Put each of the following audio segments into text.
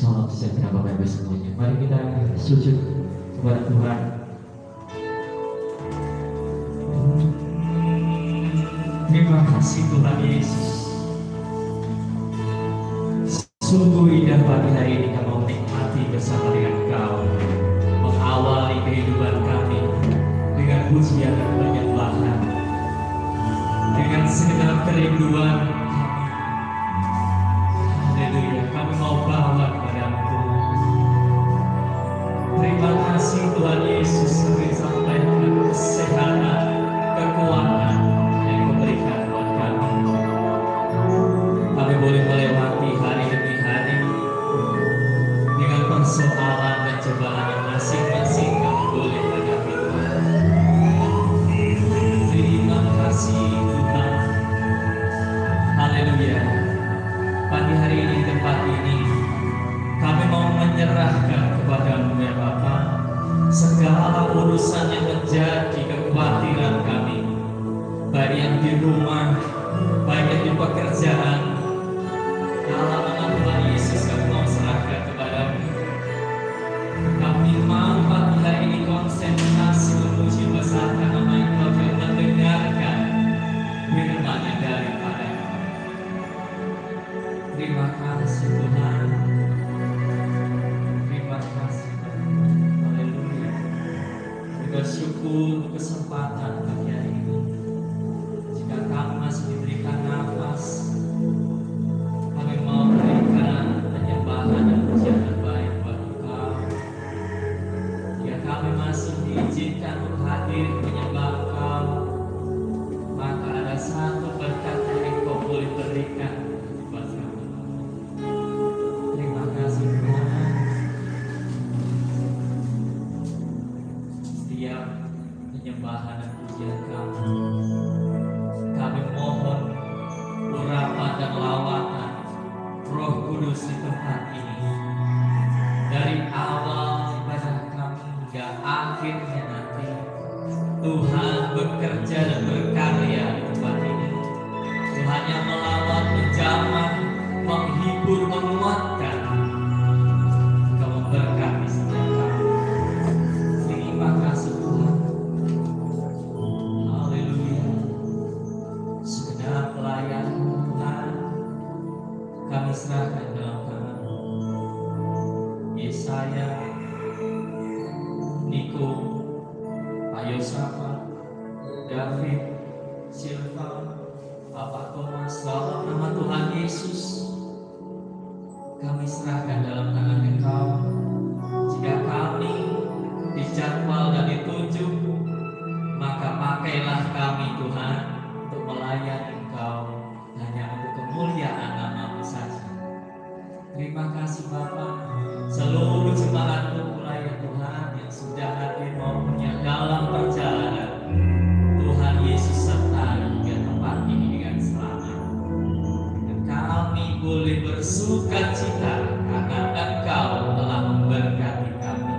Salam sejahtera Bapak Ibu semuanya. Mari kita sujud kepada Tuhan. Terima kasih Tuhan Yesus. Sungguh indah pagi hari ini kami menikmati bersama dengan Engkau, mengawali kehidupan kami dengan pujian dan penyembahan, dengan segenap kerinduan kami. Haleluya, kami mau bawa kepadamu Tuhan. Terima kasih Tuhan Yesus, kami sampaikan kesehatan, kekuatan yang Kau berikan buat kami. Kami boleh melewati hari demi hari dengan persoalan dan cobaan yang masing-masing kami boleh hadapi Tuhan. Terima kasih Tuhan. Haleluya. Pagi hari ini, tempat ini, kami mau menyerahkan kepadamu ya Bapa segala urusan yang menjadi kekhawatiran kami, baik yang di rumah, baik yang di pekerjaan. Dalam nama Tuhan Yesus kami mau serahkan kepadamu. Kami mau pagi hari ini konsentrasi memuji besarkan nama Engkau dan mendengarkan firman yang daripada-Mu. Terima kasih Tuhan. Terima kasih Tuhan. Haleluya. Bersyukur kesempatan pagi hari ini. Jika kami masih diberikan nafas, kami mau berikan penyembahan dan pujian terbaik buat Engkau. Jika kami masih diizinkan untuk hadir menyembah Engkau, maka ada satu berkat yang Engkau boleh berikan buat kami. Terima kasih Tuhan. Setiap penyembahan dan pujian kami mohon urapan dan lawatan Roh Kudus di tempat ini, dari awal ibadah kami hingga akhirnya nanti. Tuhan bekerja dan berkarya di tempat ini. Tuhan yang melawat, menjamah, menghibur, menguatkan. Engkau memberkati setiap kami. Terima kasih Tuhan. Haleluya. Segenap pelayan Tuhan kami serahkan dalam tangan-Mu. Yesaya, Niko, Pak Yosafat, David, Silva, Bapak Thomas, dalam nama Tuhan Yesus kami serahkan dalam tangan Engkau. Jika kami dijadwal dan ditunjuk, maka pakailah kami Tuhan untuk melayani Engkau hanya untuk kemuliaan nama-Mu saja. Terima kasih Bapa. Seluruh jemaat-Mu mulai ya Tuhan yang sudah hadir maupun yang dalam perjalanan, Tuhan Yesus sertai hingga tempat ini dengan selamat. Dan kami boleh bersukacita karena Engkau telah memberkati kami.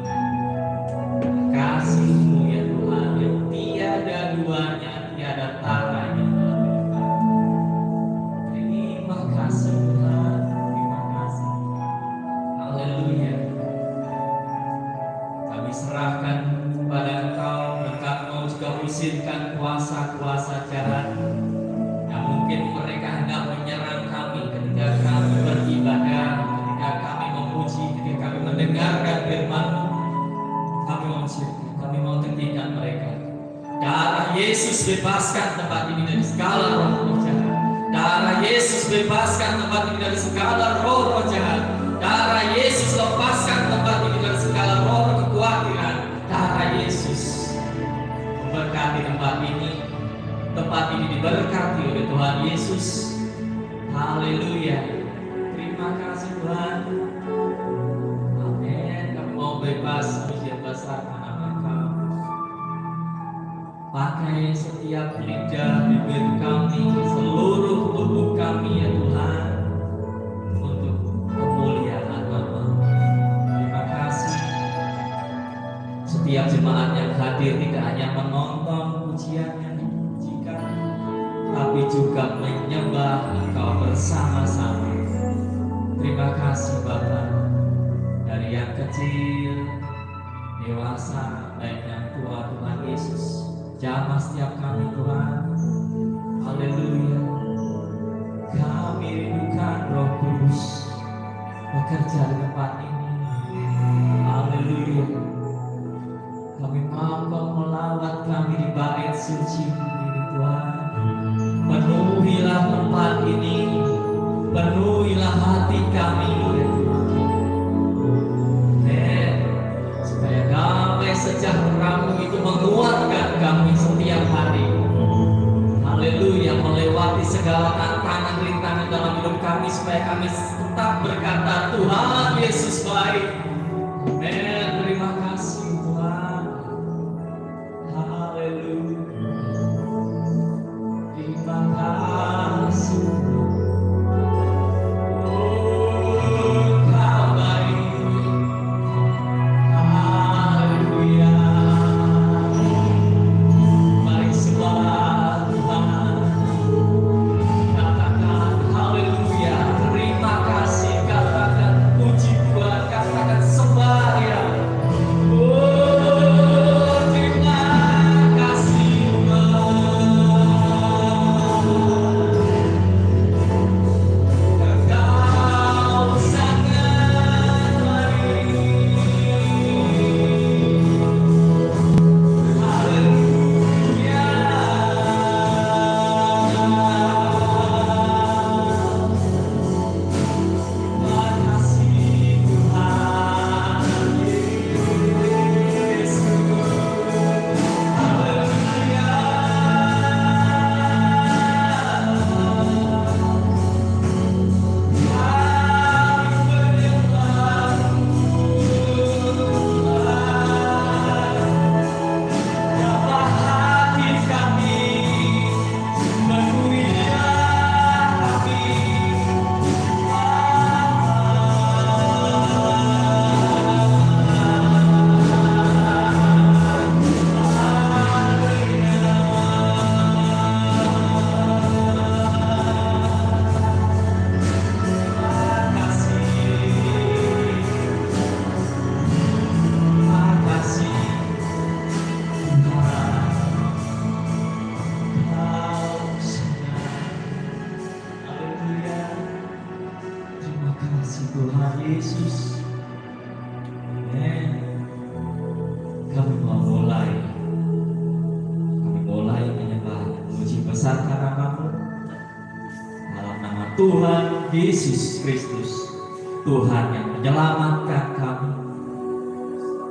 Kasih-Mu ya Tuhan yang tiada duanya, tiada taranya dalam hidup kami. Terima kasih Tuhan. Terima kasih. Haleluya. Kami serahkan kepada Engkau, Engkau mau juga usirkan kuasa-kuasa jahat yang mungkin mereka hendak menyerang kami ketika kami beribadah, ketika kami memuji, ketika kami mendengarkan firman-Mu. Kami mau usirkan, kami mau hentikan mereka. Darah Yesus bebaskan tempat ini dari segala roh jahat. Darah Yesus bebaskan tempat ini dari segala roh jahat. Darah Yesus lepaskan tempat ini dari segala roh kekhawatiran. Darah Yesus memberkati tempat ini. Tempat ini diberkati oleh Tuhan Yesus. Haleluya. Terima kasih Tuhan. Amin. Kami mau bebas pujian besar nama Engkau. Pakai setiap lidah, bibir kami, seluruh tubuh kami ya Tuhan, untuk kemuliaan nama-Mu. Terima kasih. Setiap jemaat yang hadir tidak hanya menonton pujian yang dipujikan, tapi juga menyembah Engkau bersama-sama. Terima kasih Bapa. dari yang kecil, dewasa, baik yang tua, Tuhan Yesus. Jamah setiap kami Tuhan. Haleluya. Kami rindukan Roh Kudus bekerja di tempat ini. Haleluya. Kami mau Kau melawat kami di bait suci ini Tuhan. Penuhilah tempat ini, penuhilah hati kami ya Tuhan. Supaya damai sejahtera-Mu itu menguatkan kami setiap hari. Haleluya, melewati segala tantangan rintangan dalam hidup kami supaya kami tetap berkata Tuhan Yesus baik. Amen. Terima kasih Tuhan. Haleluya. Terima kasih. Tuhan Yesus Kristus, Tuhan yang menyelamatkan kami,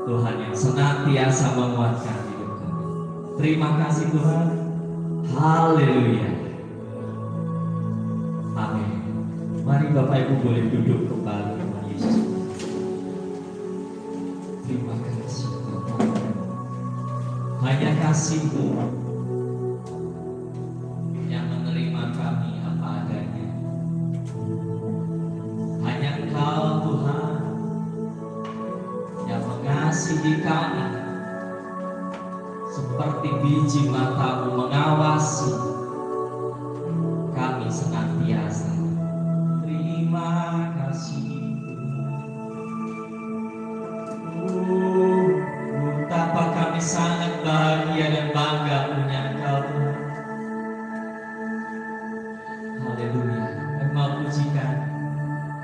Tuhan yang senantiasa menguatkan hidup kami. Terima kasih Tuhan. Haleluya. Amin. Mari Bapak Ibu boleh duduk kembali Tuhan Yesus. Terima kasih Bapak. Hanya kasih-Mu yang menerima kami apa adanya. Hanya Engkau Tuhan yang mengasihi kami seperti biji mata-Mu mengawasi kami senantiasa. Terima kasih. Betapa kami sangat bahagia dan bangga punya Engkau Tuhan. Haleluya. Kami mau pujikan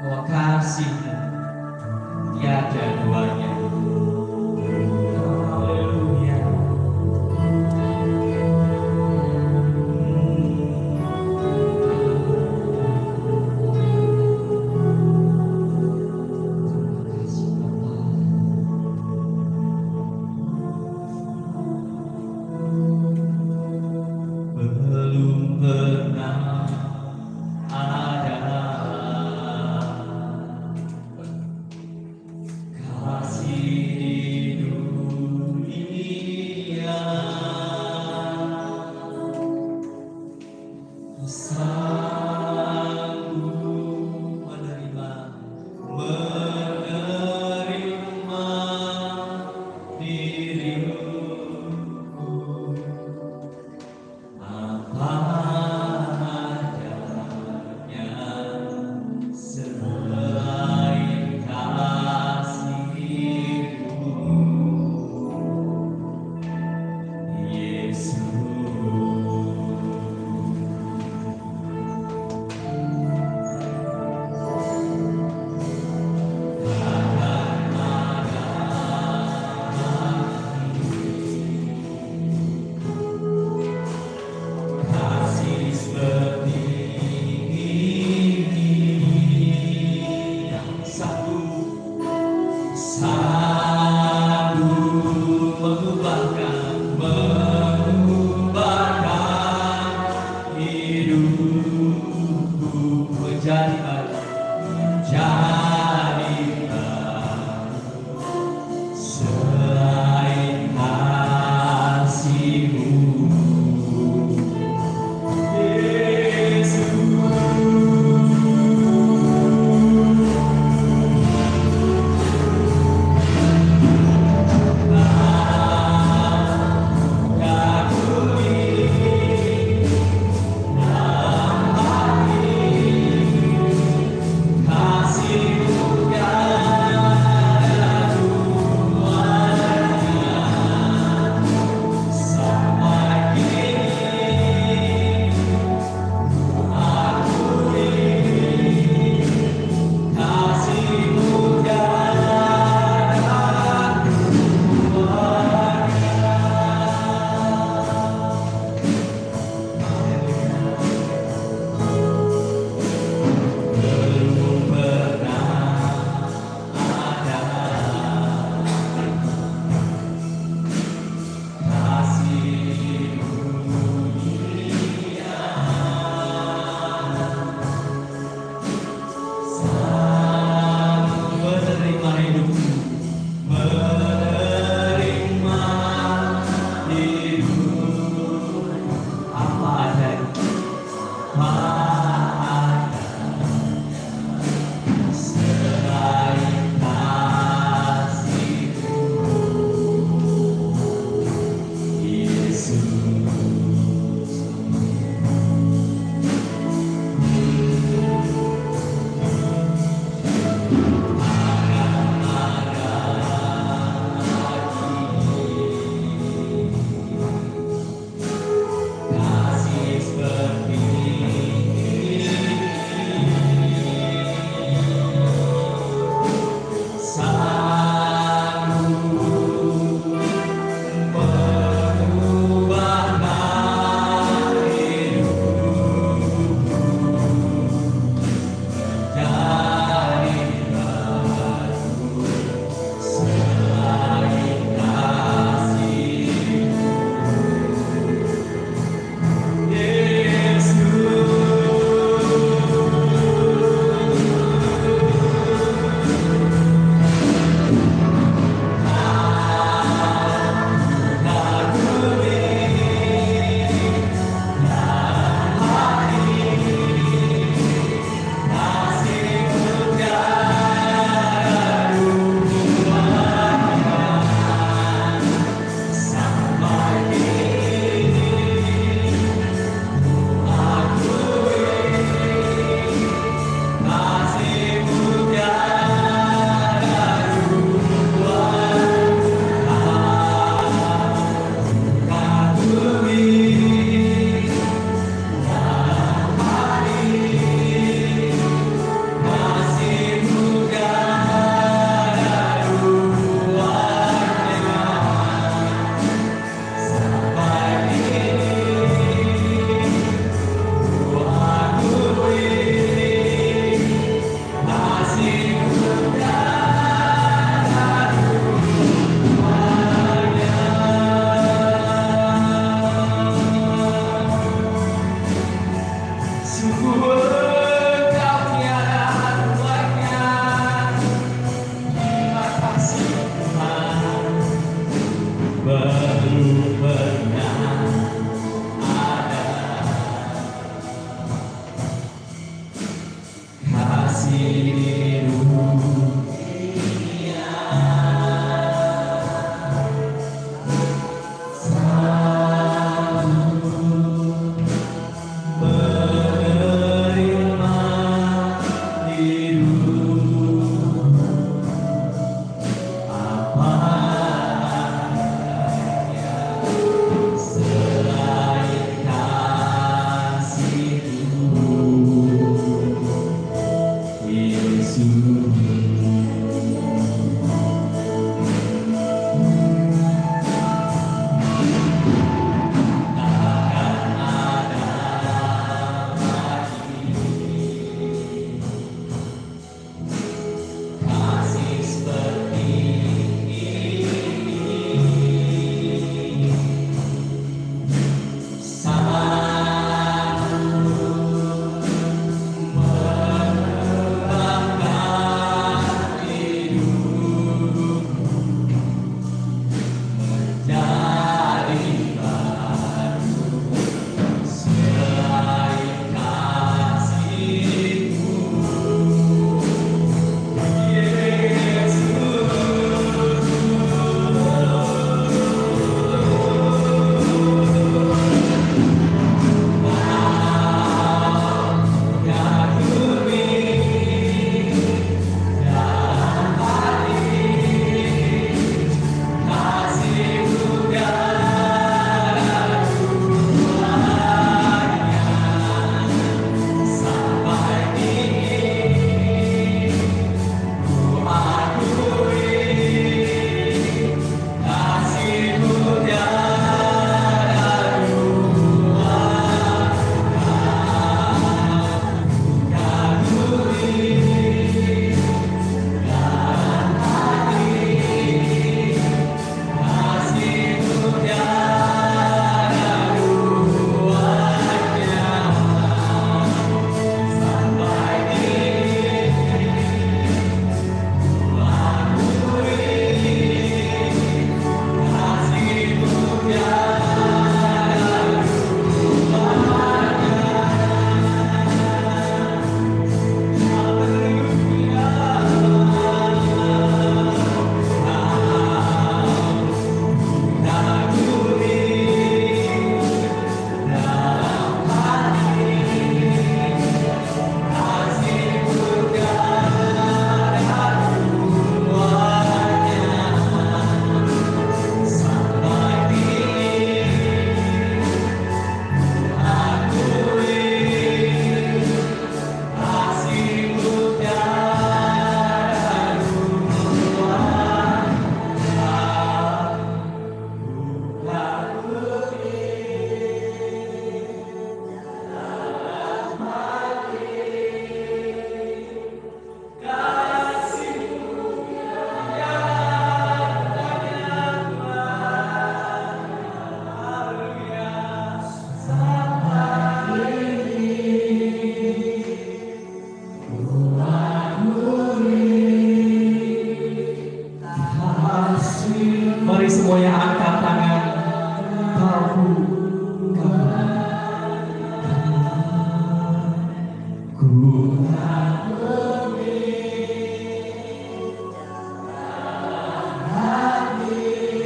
bahwa kasih-Mu tiada duanya. Haleluya. Terima kasih Bapa.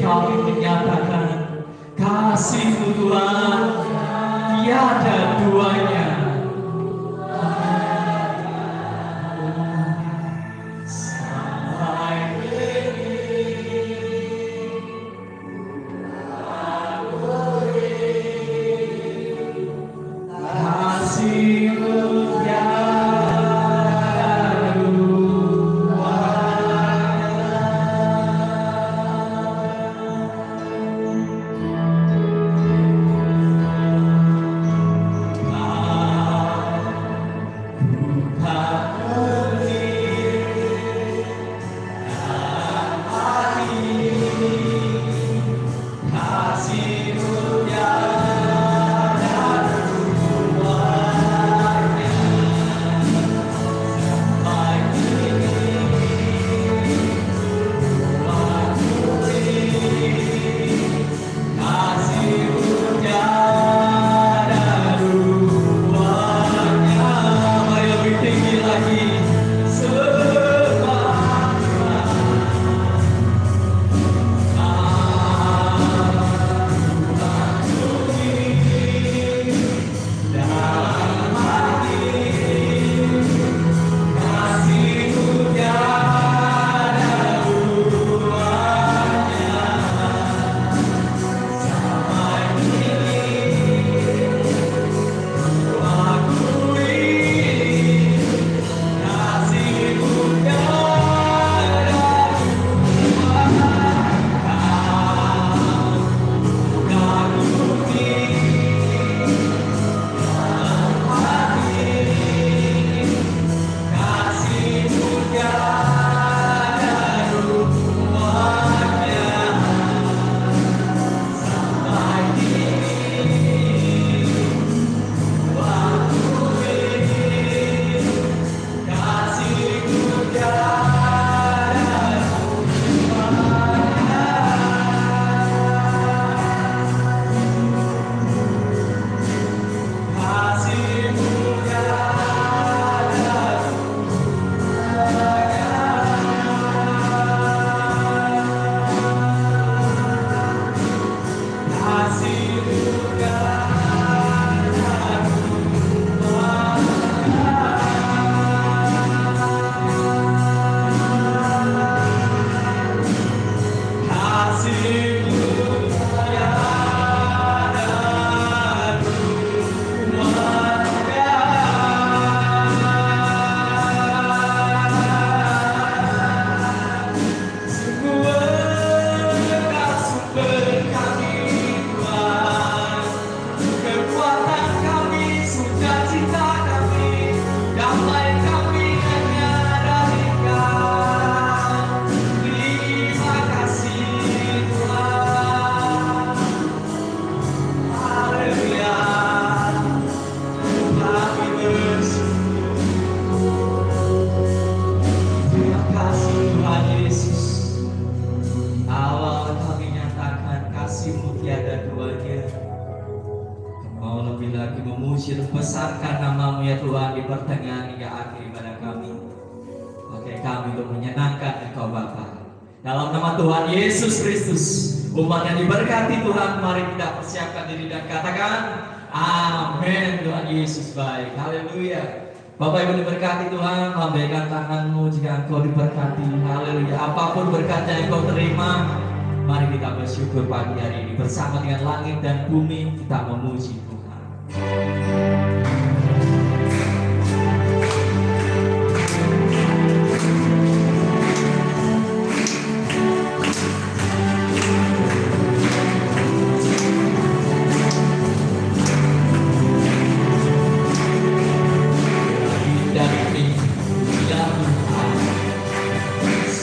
Kami menyatakan kasih-Mu Tuhan tiada duanya. Sampai kasih-Mu tiada memuji dan besarkan nama-Mu ya Tuhan di pertengahan hingga akhir ibadah kami. Pakai kami untuk menyenangkan Engkau Bapa. Dalam nama Tuhan Yesus Kristus, umat yang diberkati Tuhan, mari kita persiapkan diri dan katakan amin. Tuhan Yesus baik, haleluya. Bapak Ibu diberkati Tuhan, lambaikan tanganmu jika engkau diberkati, haleluya. Apapun berkat yang engkau terima, mari kita bersyukur pagi hari ini bersama dengan langit dan bumi, kita memuji Tuhan.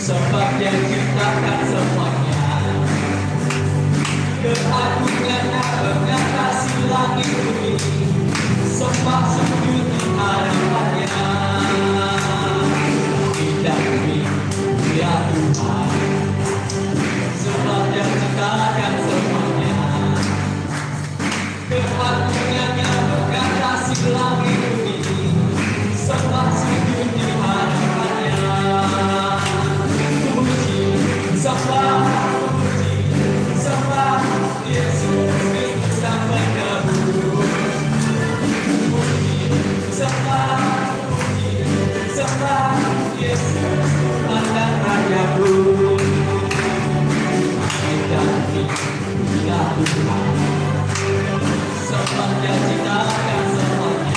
Sebab Dia ciptakan semuanya, keagungannya mengatasi langit bumi, sembah sujud di hadapannya. Indah bumi, Dia Tuhan, sebab Dia ciptakan semuanya, keagungannya mengatasi langit bumi, sembah sujud di hadapannya. Puji, sembah, puji, sembah Yesus Kristus Sang Penebus. Puji, sembah, puji, sembah Yesus Tuhan dan Rajaku. Ganti dia Tuhan, sembah Dia ciptakan semuanya.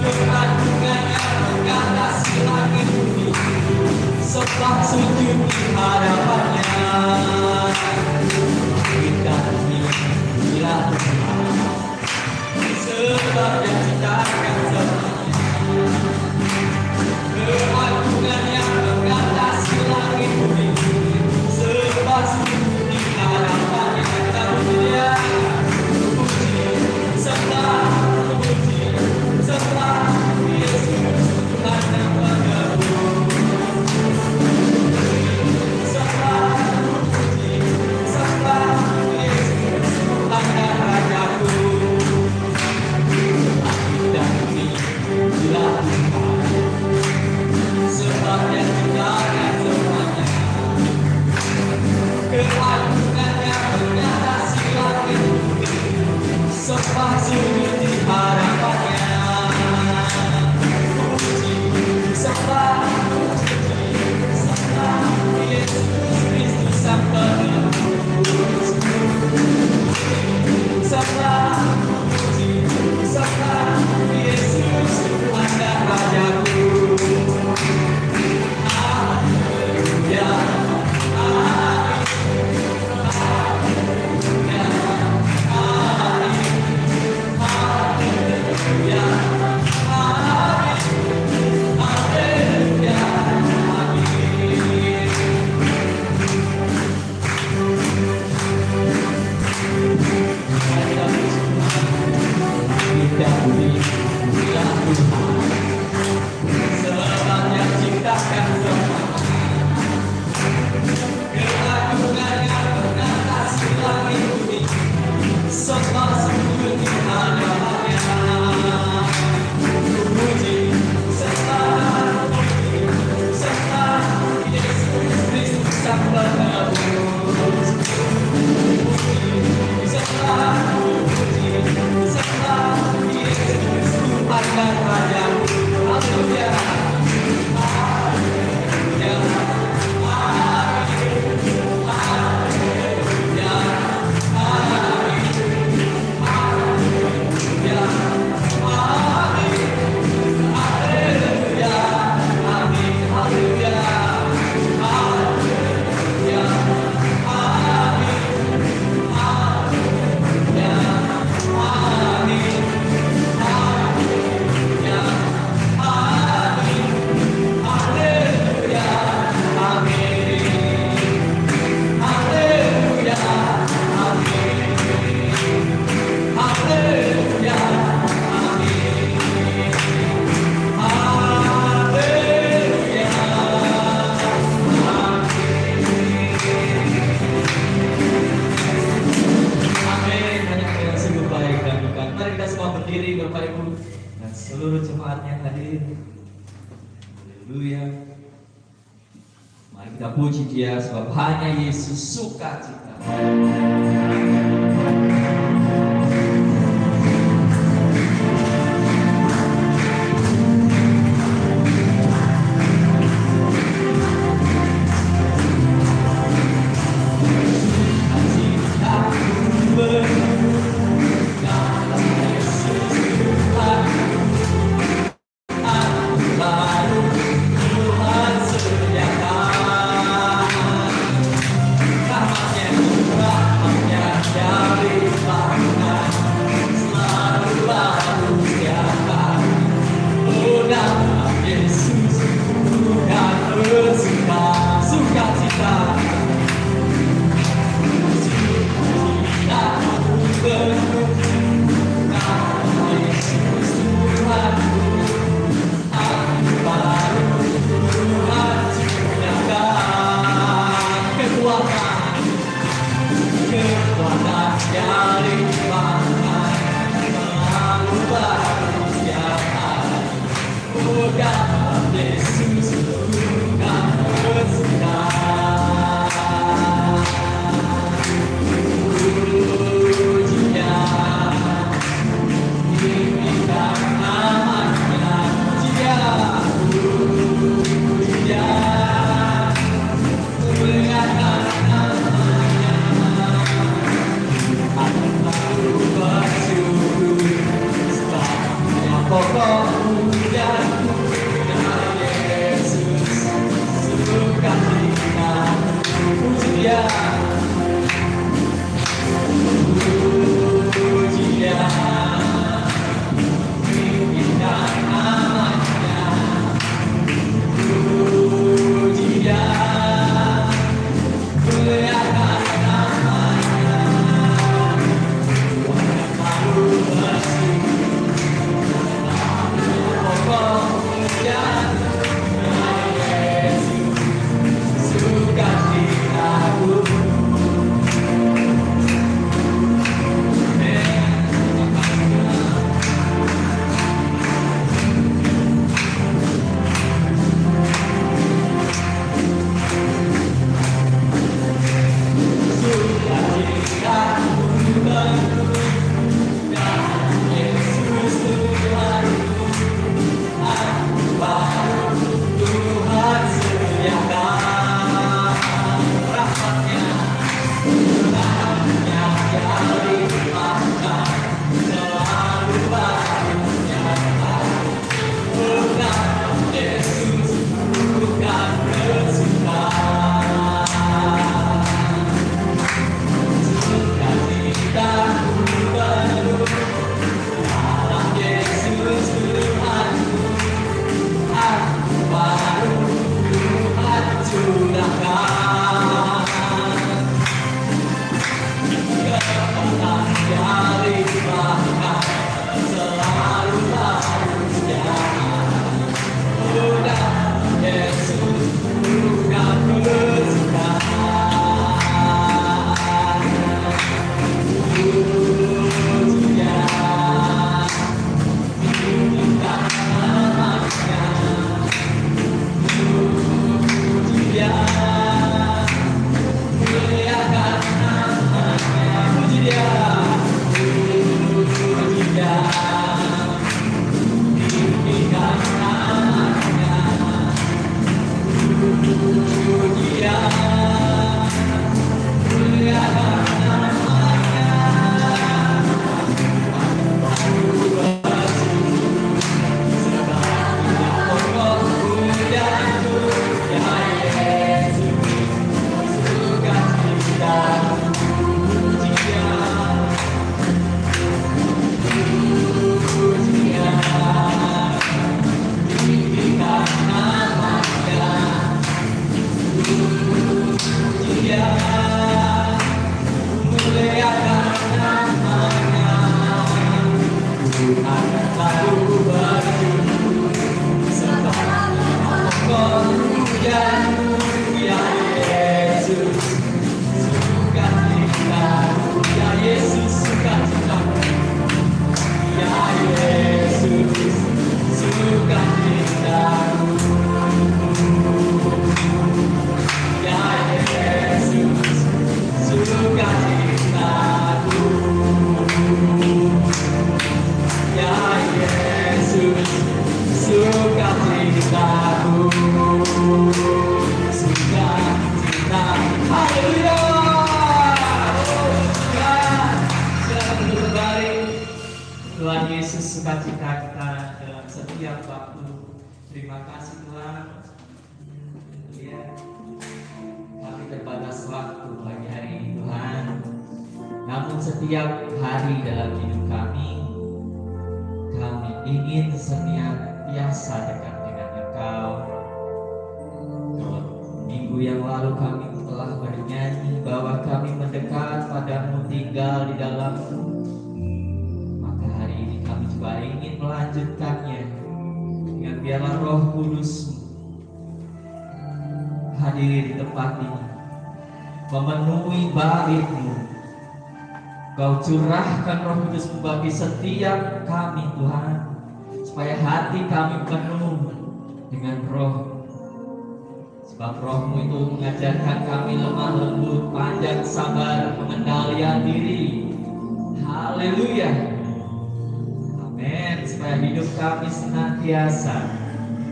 Keagungannya mengatasi langit bumi, sembah sujud di hadapannya. Ganti dia Tuhan, sembah Dia ciptakan semuanya. Keagungannya mengatasi langit bumi, sembah sujud di hadapannya. Kita puji Dia, puji, sembah, puji, sembah Yesus Tuhan yang Penebus. Sembah, puji, sembah Yesus Tuhan dan Rajaku. Langit dan bumi dilakukan, sembah Dia ciptakan semuanya. Keagungannya mengatasi langit bumi, sembah sujud di hadapannya. Puji, sembah, puji, sembah Yesus Kristus Sang Penebus. Sembah, puji, sembah Yesus Tuhan dan Rajaku. Haleluya, amin. Seluruh jemaat yang hadir, haleluya. Mari kita puji Dia sebab hanya Yesus sukacita. Rahmatnya Tuhan Yesus, sukacita kita dalam setiap waktu. Terima kasih Tuhan. Ya, kami terbatas waktu pagi hari ini Tuhan. Namun setiap hari dalam hidup kami ingin senantiasa dekat dengan Engkau. Minggu yang lalu kami telah bernyanyi bahwa kami mendekat padamu, tinggal di dalam-Mu. Maka hari ini kami juga ingin melanjutkannya dengan biarlah Roh Kudus hadir di tempat ini, memenuhi bait-Mu. Kau curahkan Roh Kudus bagi setiap kami Tuhan, supaya hati kami penuh dengan Roh. Sebab Roh-Mu itu mengajarkan kami lemah lembut, panjang sabar, pengendalian diri. Haleluya. Amin. Supaya hidup kami senantiasa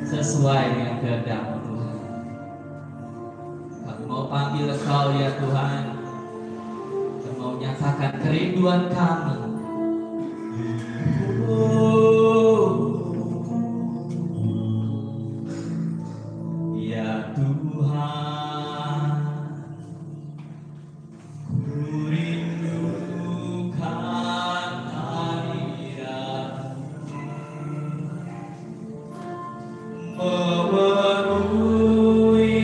sesuai dengan kehendak-Mu Tuhan. Kami mau panggil Engkau ya Tuhan, dan mau nyatakan kerinduan kami. Ya Tuhan, ku rindukan hadirat-Mu, memenuhi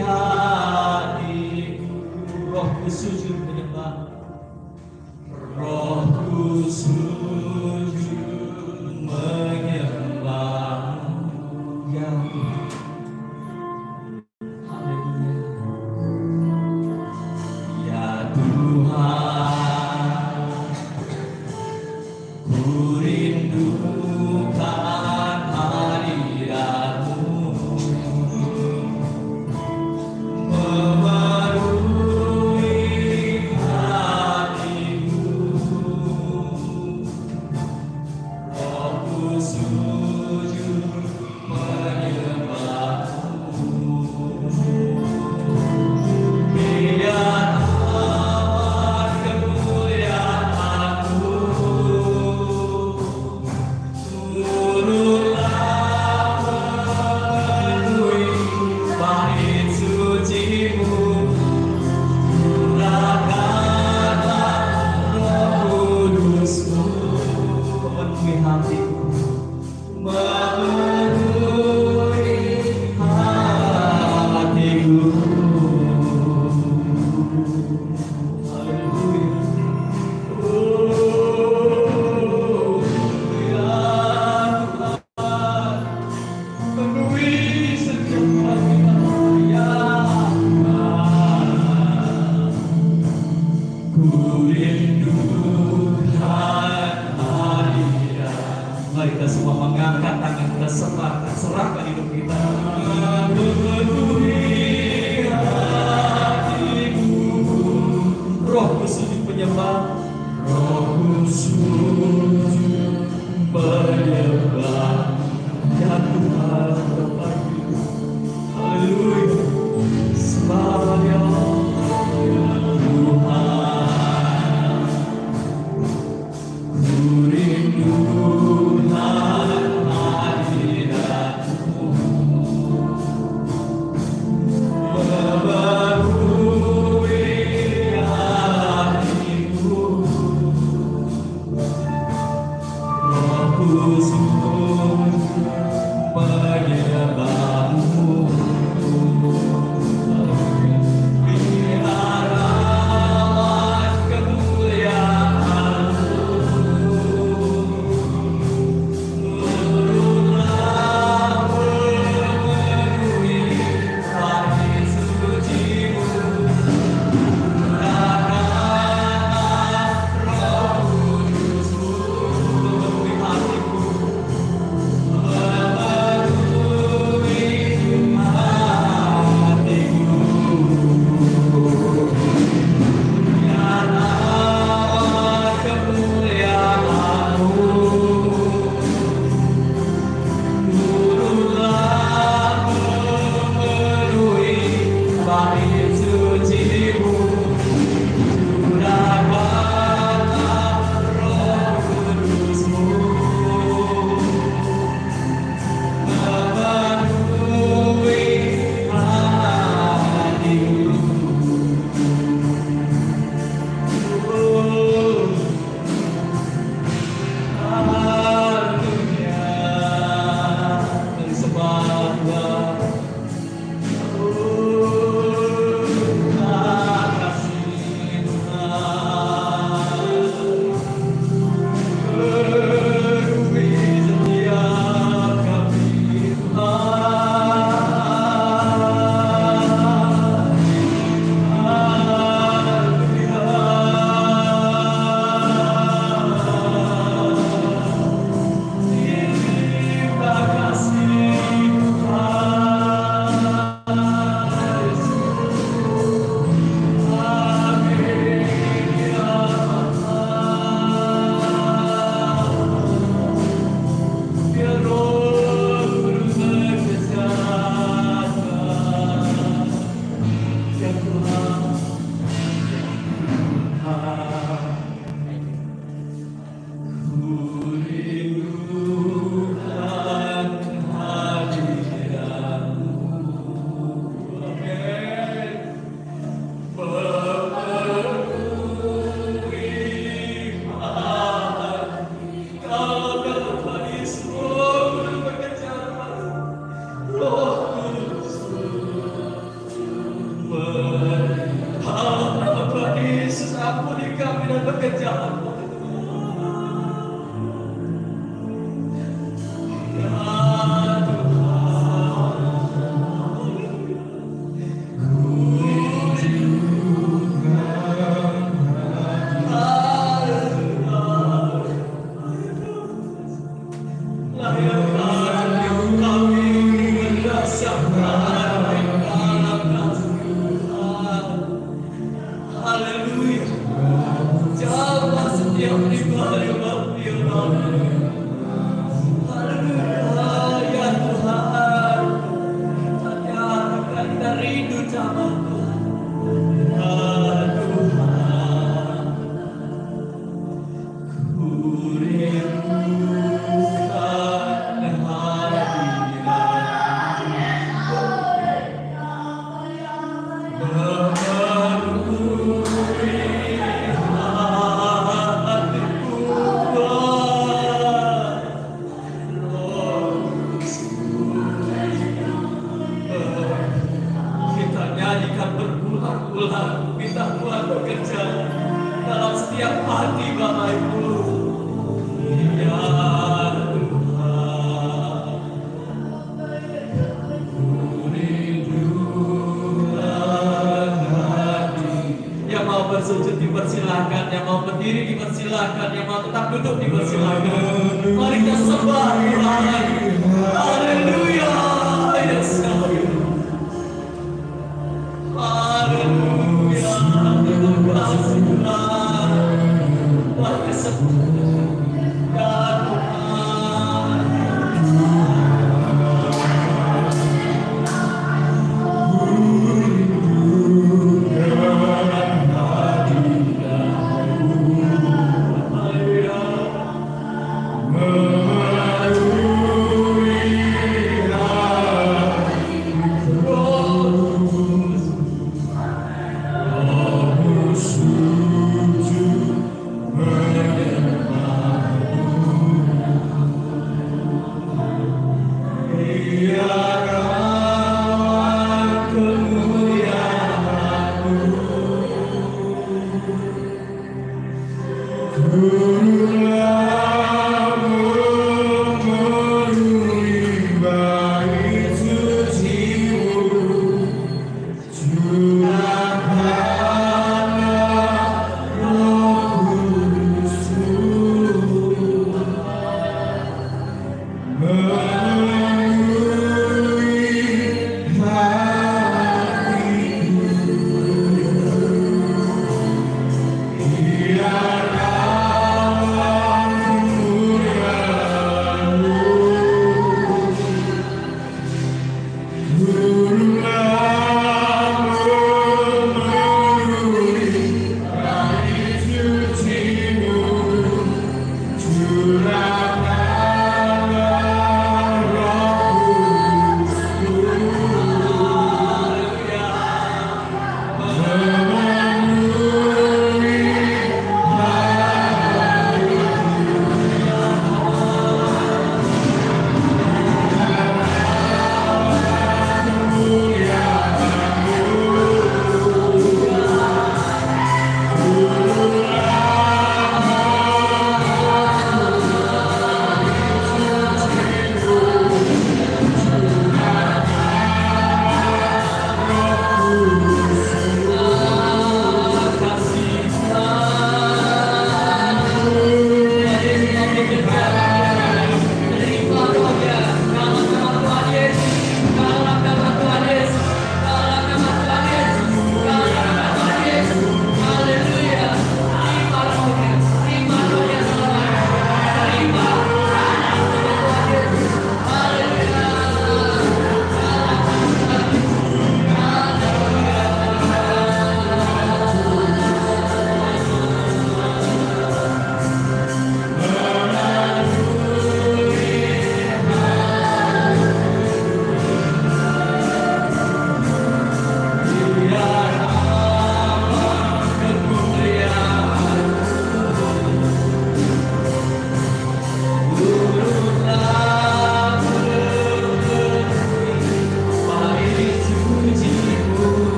hatiku. Rohku sujud menyembah, Rohku sujud menyembah-Mu ya Tuhan. Mari kita semua mengangkat tangan kita, serahkan hidup kita. Memenuhi hatiku, Rohku sujud penyembah, Rohku sujud menyembah ya Tuhan Bapa. Haleluya. Sembah ya Tuhan, ku rindukan hadirat-Mu, memenuhi hatiku. Rohku sujud menyembah-Mu. Biarlah kemuliaan-Mu turunlah memenuhi hati suci-Mu. Curahkanlah Roh Kudus-Mu memenuhi hatiku.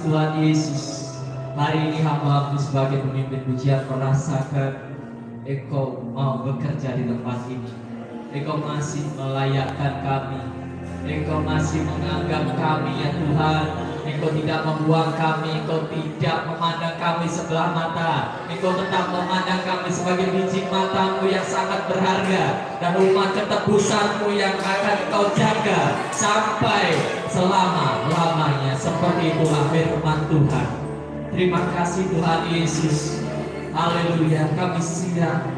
Tuhan Yesus, hari ini hamba-Mu sebagai pemimpin pujian merasakan Engkau mau bekerja di tempat ini. Engkau masih melayakkan kami, Engkau masih menganggap kami ya Tuhan Engkau tidak membuang kami, Engkau tidak memandang kami sebelah mata. Engkau tetap memandang kami sebagai biji matamu yang sangat berharga, dan umat ketebusanmu yang akan Engkau jaga sampai selama-lamanya. Seperti itulah firman Tuhan. Terima kasih Tuhan Yesus. Haleluya, kami siap.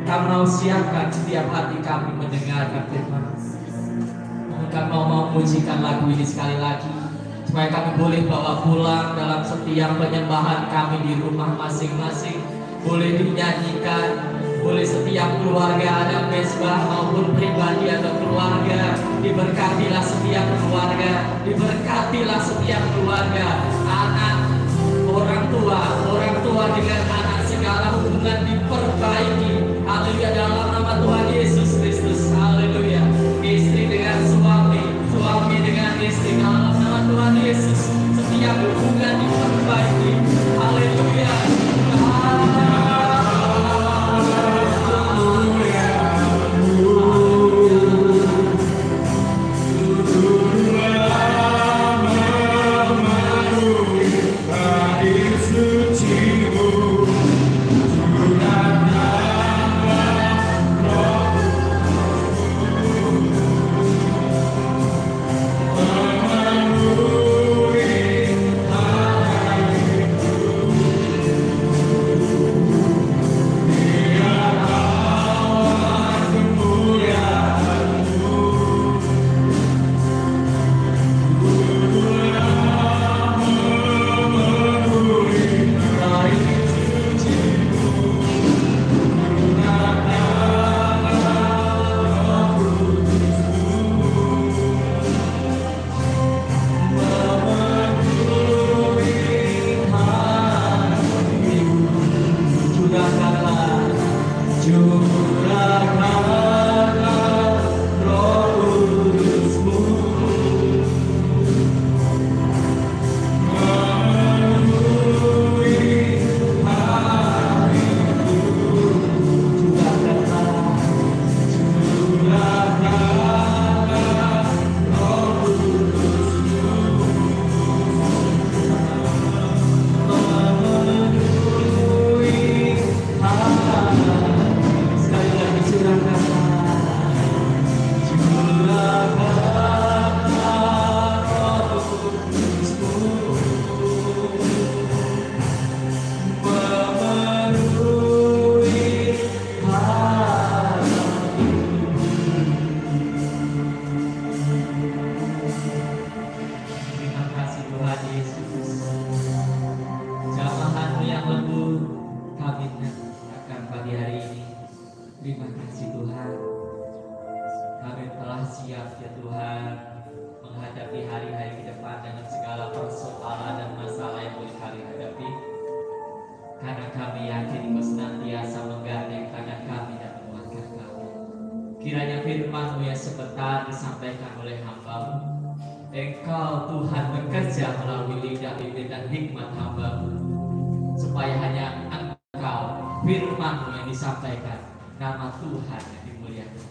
Kami mau siapkan setiap hati kami mendengarkan firman. Kami mau memujikan lagu ini sekali lagi, supaya kami boleh bawa pulang dalam setiap penyembahan kami di rumah masing-masing. Boleh dinyanyikan, boleh setiap keluarga ada mesbah maupun pribadi atau keluarga. Diberkatilah setiap keluarga, diberkatilah setiap keluarga. Anak, orang tua dengan anak, segala hubungan diperbaiki. Haleluya, dalam nama Tuhan Yesus Kristus. Haleluya. Istri dengan suami, suami dengan istri, dalam nama Tuhan Yesus. Setiap hubungan diperbaiki. Haleluya. Kiranya firman-Mu yang sebentar disampaikan oleh hamba-Mu, Engkau Tuhan bekerja melalui lidah, bibir dan hikmat hamba-Mu, supaya hanya Engkau, firman-Mu yang disampaikan, nama Tuhan yang dimuliakan.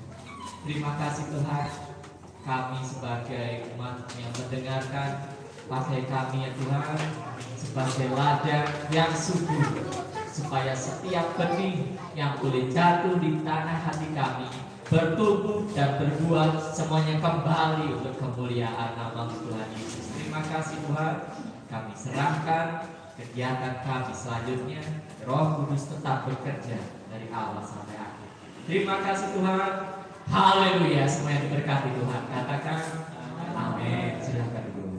Terima kasih Tuhan, kami sebagai umat yang mendengarkan, pakai kami ya Tuhan sebagai ladang yang subur, supaya setiap benih yang boleh jatuh di tanah hati kami bertumbuh dan berbuah, semuanya kembali untuk kemuliaan nama Tuhan Yesus. Terima kasih Tuhan, kami serahkan kegiatan kami selanjutnya. Roh Kudus tetap bekerja dari awal sampai akhir. Terima kasih Tuhan. Haleluya, semuanya diberkati Tuhan. Katakan amin. Silakan dulu.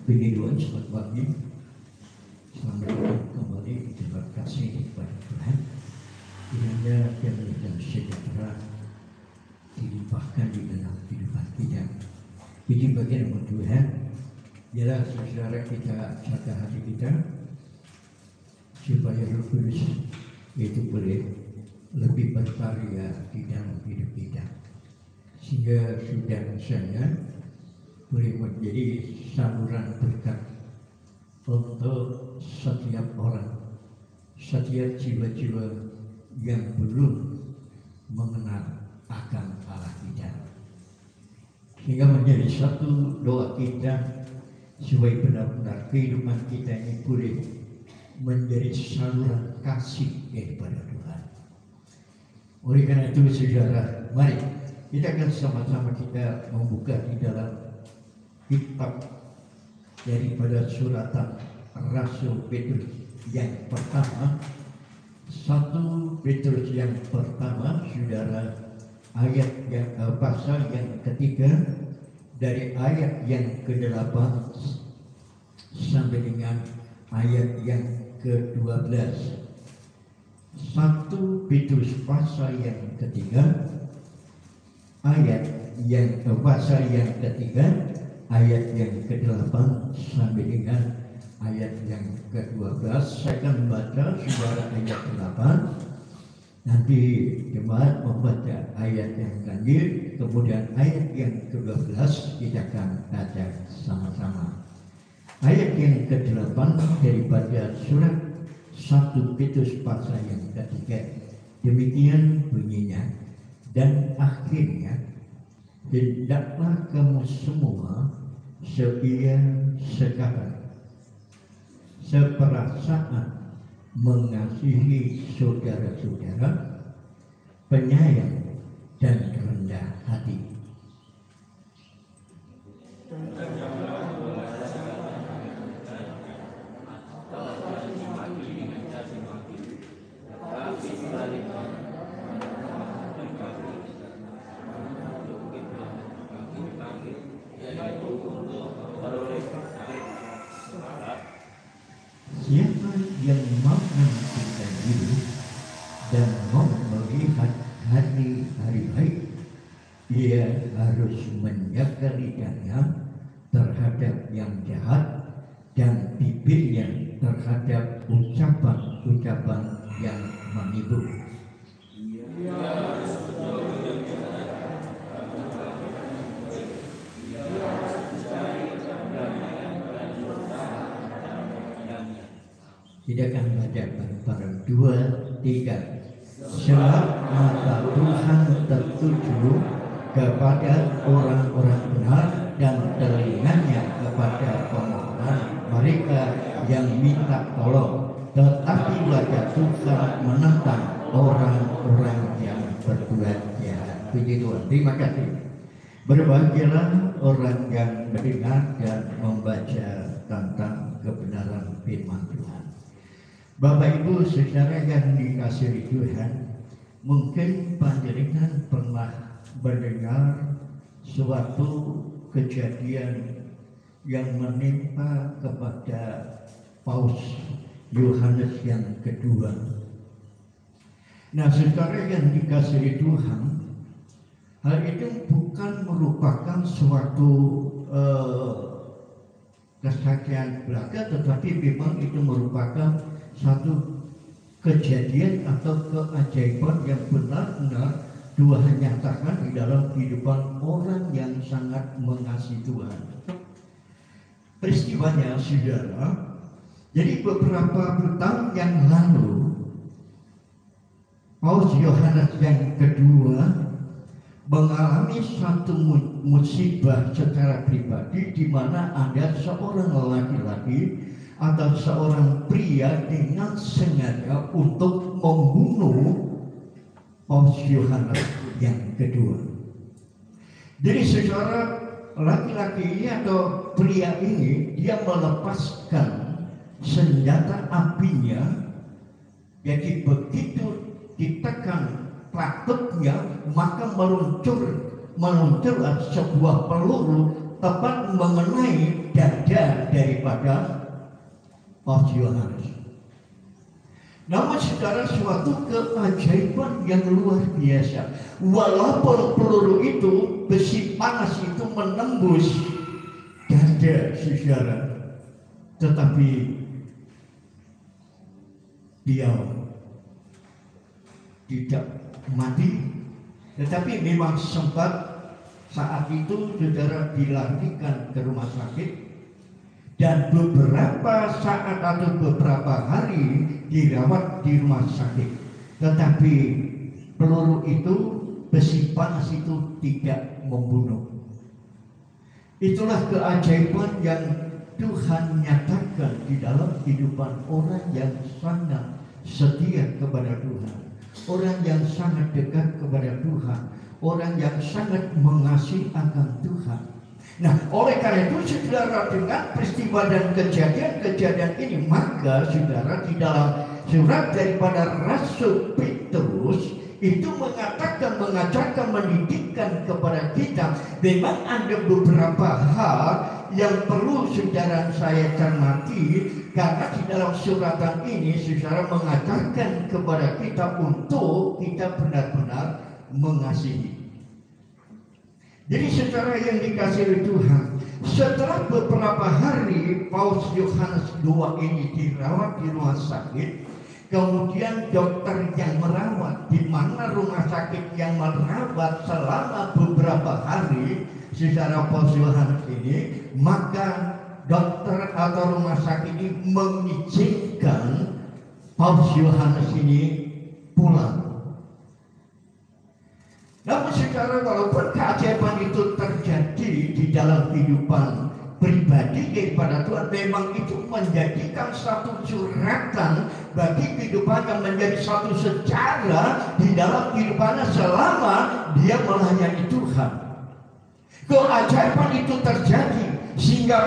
Pengiluan selamat pagi, selamat datang kembali. Terima kasih kepada Tuhan. Kiranya damai dan sejahtera dilimpahkan di dalam kehidupan kita. Ini bagian dari Tuhan. Ialah saudara kita jaga hati kita supaya Roh Kudus itu boleh lebih berkarya di dalam hidup kita, sehingga saudara saya boleh menjadi saluran berkat untuk setiap orang, setiap jiwa-jiwa yang belum mengenal akan Allah kita, sehingga menjadi satu doa kita supaya benar-benar kehidupan kita ini boleh menjadi saluran kasih daripada Tuhan. Oleh karena itu saudara, mari kita akan sama-sama kita membuka di dalam kitab daripada suratan Rasul Petrus yang pertama, 1 Petrus yang pertama, saudara, ayat yang pasal yang ketiga dari ayat yang ke-8 sampai dengan ayat yang ke-12. 1 Petrus pasal yang ketiga ayat yang pasal yang ketiga ayat yang ke-8 sampai dengan ayat yang ke-12. Saya akan membaca saudara ayat ke-8, nanti jemaat membaca ayat yang ganjil, kemudian ayat yang ke-12 kita akan baca sama-sama. Ayat yang ke-8 daripada surat 1 Petrus pasal yang ketiga, demikian bunyinya, dan akhirnya hendaklah kamu semua seia sekarang seperasaan mengasihi saudara-saudara, penyayang dan rendah hati. Siapa yang mau menentukan diri dan mau melihat hari-hari baik, ia harus menjaga lidahnya terhadap yang jahat dan bibirnya terhadap ucapan-ucapan yang menghibur. Kita akan baca bareng-bareng 2, 3. Sebab mata Tuhan tertuju kepada orang-orang benar dan telinganya kepada permohonan mereka yang minta tolong, tetapi wajah Tuhan menentang orang-orang yang berbuat jahat. Puji Tuhan. Terima kasih. Berbahagialah orang yang mendengar dan membaca tentang kebenaran firman Tuhan. Bapak Ibu saudara yang dikasihi Tuhan, mungkin panjenengan pernah mendengar suatu kejadian yang menimpa kepada Paus Yohanes yang kedua. Nah, saudara yang dikasihi Tuhan, hal itu bukan merupakan suatu kesaksian belaka, tetapi memang itu merupakan satu kejadian atau keajaiban yang benar-benar Tuhan nyatakan di dalam kehidupan orang yang sangat mengasihi Tuhan. Peristiwanya saudara, jadi beberapa tahun yang lalu Paus Yohanes yang kedua mengalami satu musibah secara pribadi, di mana ada seorang laki-laki atau seorang pria dengan sengaja untuk membunuh Paus Yohanes yang kedua. Jadi secara laki-laki ini atau pria ini, dia melepaskan senjata apinya. Jadi begitu ditekan platutnya, maka meluncurlah sebuah peluru tepat mengenai dada daripada Paus Yohanes. Namun saudara, suatu keajaiban yang luar biasa. Walaupun peluru itu, besi panas itu menembus dada saudara, tetapi dia tidak mati, tetapi memang sempat saat itu saudara dilarikan ke rumah sakit dan beberapa saat atau beberapa hari dirawat di rumah sakit. Tetapi peluru itu, besi panas itu tidak membunuh. Itulah keajaiban yang Tuhan nyatakan di dalam kehidupan orang yang sangat setia kepada Tuhan, orang yang sangat dekat kepada Tuhan, orang yang sangat mengasihi akan Tuhan. Nah, oleh karena itu saudara, dengan peristiwa dan kejadian-kejadian ini, maka saudara, di dalam surat daripada Rasul Petrus itu mengajarkan, mendidikkan kepada kita. Memang ada beberapa hal yang perlu saudara saya cermati, karena di dalam suratan ini saudara mengajarkan kepada kita untuk kita benar-benar mengasihi. Jadi saudara yang dikasihi Tuhan, setelah beberapa hari Paus Yohanes II ini dirawat di rumah sakit, kemudian dokter yang merawat, di mana rumah sakit yang merawat selama beberapa hari saudara Paus Yohanes ini, maka dokter atau rumah sakit ini mengizinkan Paus Yohanes ini pulang. Namun saudara, walaupun keajaiban itu terjadi di dalam kehidupan pribadi daripada Tuhan, memang itu menjadikan satu suratan bagi kehidupannya, menjadi satu sejarah di dalam kehidupannya selama dia melayani Tuhan. Keajaiban itu terjadi sehingga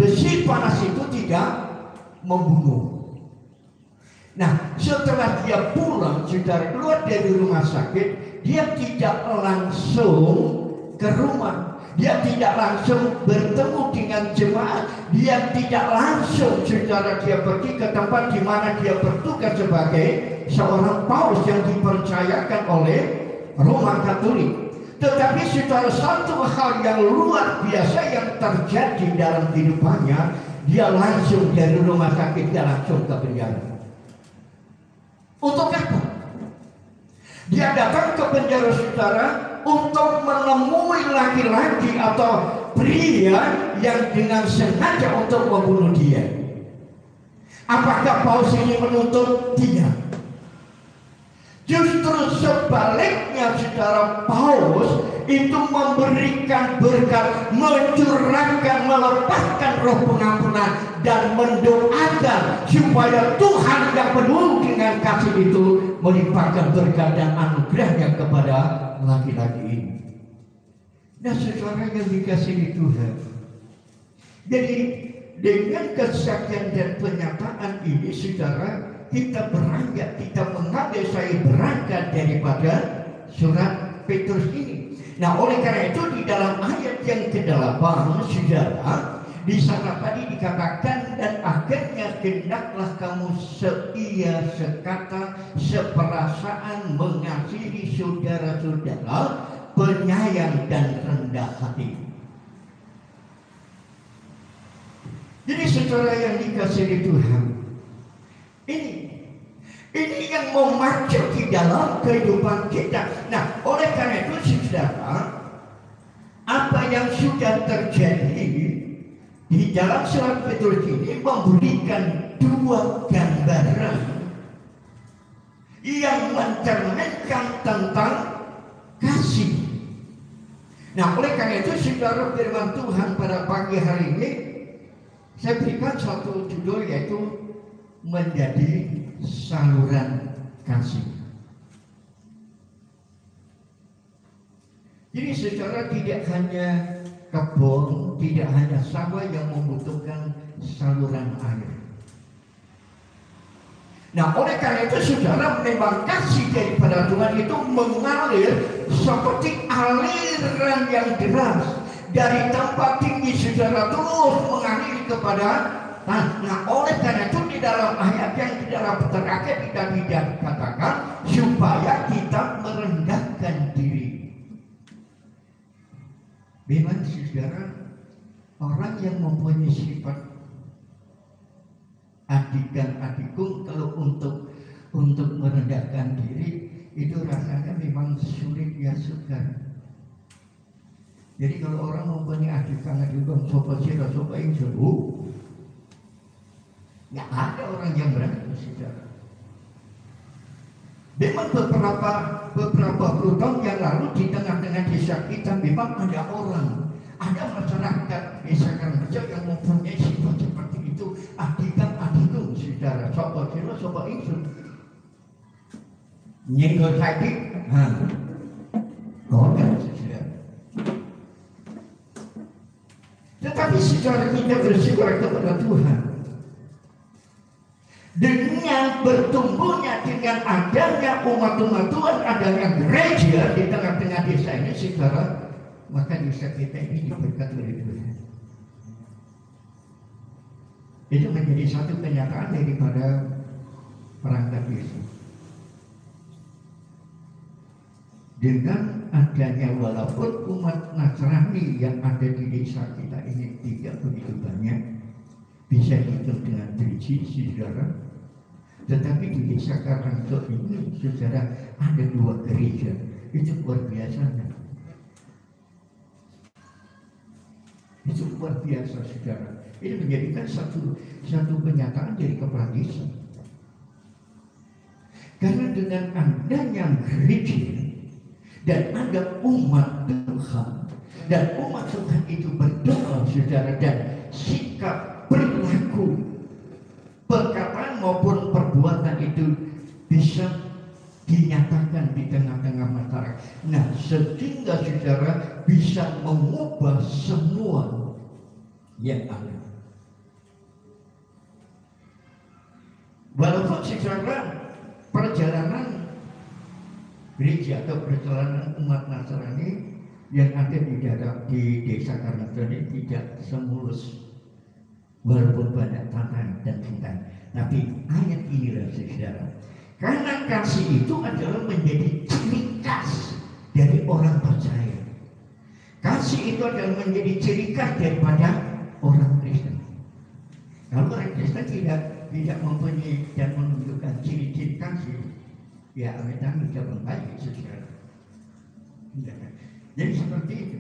besi panas itu tidak membunuh. Nah, setelah dia pulang, saudara, keluar dari rumah sakit, dia tidak langsung ke rumah, dia tidak langsung bertemu dengan jemaat, dia tidak langsung saudara dia pergi ke tempat di mana dia bertugas sebagai seorang paus yang dipercayakan oleh Roma Katolik. Tetapi saudara, satu hal yang luar biasa yang terjadi dalam kehidupannya, dia langsung dari rumah sakit, dia langsung ke penjara. Untuk apa? Dia datang ke penjara saudara untuk menemui laki-laki atau pria yang dengan sengaja untuk membunuh dia. Apakah Paus ini menuntut? Tidak. Justru sebaliknya saudara, Paus itu memberikan berkat, mencurahkan, melepaskan roh pengampunan dan mendoakan supaya Tuhan yang penuh dengan kasih itu melimpahkan berkat dan anugerahnya kepada laki-laki ini. Nah saudara yang dikasihi Tuhan, jadi dengan kesaksian dan penyataan ini saudara, kita beranjak, kita mengambil saya berangkat daripada surat Petrus ini. Nah oleh karena itu di dalam ayat yang ke-8 saudara, di sana tadi dikatakan, dan akhirnya hendaklah kamu seia sekata, seperasaan, mengasihi saudara-saudara, penyayang dan rendah hati. Jadi saudara yang dikasihi Tuhan, ini yang memacu di dalam kehidupan kita. Nah, oleh karena itu saudara, apa yang sudah terjadi di dalam surat Petrus ini memberikan dua gambaran yang mencerminkan tentang kasih. Nah, oleh karena itu saudara, firman Tuhan pada pagi hari ini saya berikan satu judul, yaitu menjadi saluran kasih. Jadi saudara, tidak hanya kebun, tidak hanya sawah yang membutuhkan saluran air. Nah oleh karena itu saudara, memang kasih daripada Tuhan itu mengalir seperti aliran yang deras dari tempat tinggi saudara, terus mengalir kepada. Nah oleh karena itu di dalam ayat yang di dalam terakhir kita tidak katakan supaya kita merendahkan diri. Memang saudara, orang yang mempunyai sifat Adikung kalau untuk merendahkan diri itu rasanya memang sulit ya Saudara. Jadi kalau orang mempunyai adikan sopa sira sopa ingsun, nggak ada orang yang berani Saudara. Memang beberapa puluh tahun yang lalu di tengah-tengah desa kita memang ada masyarakat desa Karangrejo yang mempunyai sifat seperti itu, adikung Saudara, sopa sira sopa ingsun. Nyenggol sakit, goda Saudara. Tetapi secara kita bersyukur kepada Tuhan, dengan bertumbuhnya, dengan adanya umat-umat Tuhan, adanya gereja di tengah-tengah desa ini Saudara, maka desa kita ini diberkati oleh Tuhan. Itu menjadi satu kenyataan daripada perangkat desa. Dengan adanya, walaupun umat Nasrani yang ada di desa kita ini tidak begitu banyak, bisa dihitung dengan biji Saudara, tetapi di desa Karangrejo ini Saudara ada 2 gereja. Itu luar biasa. Itu luar biasa Saudara. Ini menjadikan satu kenyataan dari kepala desa. Karena dengan adanya gereja dan ada umat Tuhan, dan umat Tuhan itu berdoa Saudara, dan sikap perilaku, perkataan maupun perbuatan itu bisa dinyatakan di tengah-tengah masyarakat. Nah, sehingga Saudara bisa mengubah semua yang ada. Walaupun Saudara perjalanan gereja atau perjalanan umat Nasrani yang ada di desa Karangrejo ini tidak semulus, walaupun banyak tantangan dan rintangan. Tapi ayat inilah Saudara, karena kasih itu adalah menjadi ciri khas dari orang percaya. Kasih itu adalah menjadi ciri khas daripada orang Kristen. Kalau orang Kristen tidak mempunyai dan menunjukkan ciri-ciri kasih, ya amit-amit tidak baik Saudara. Jadi seperti itu.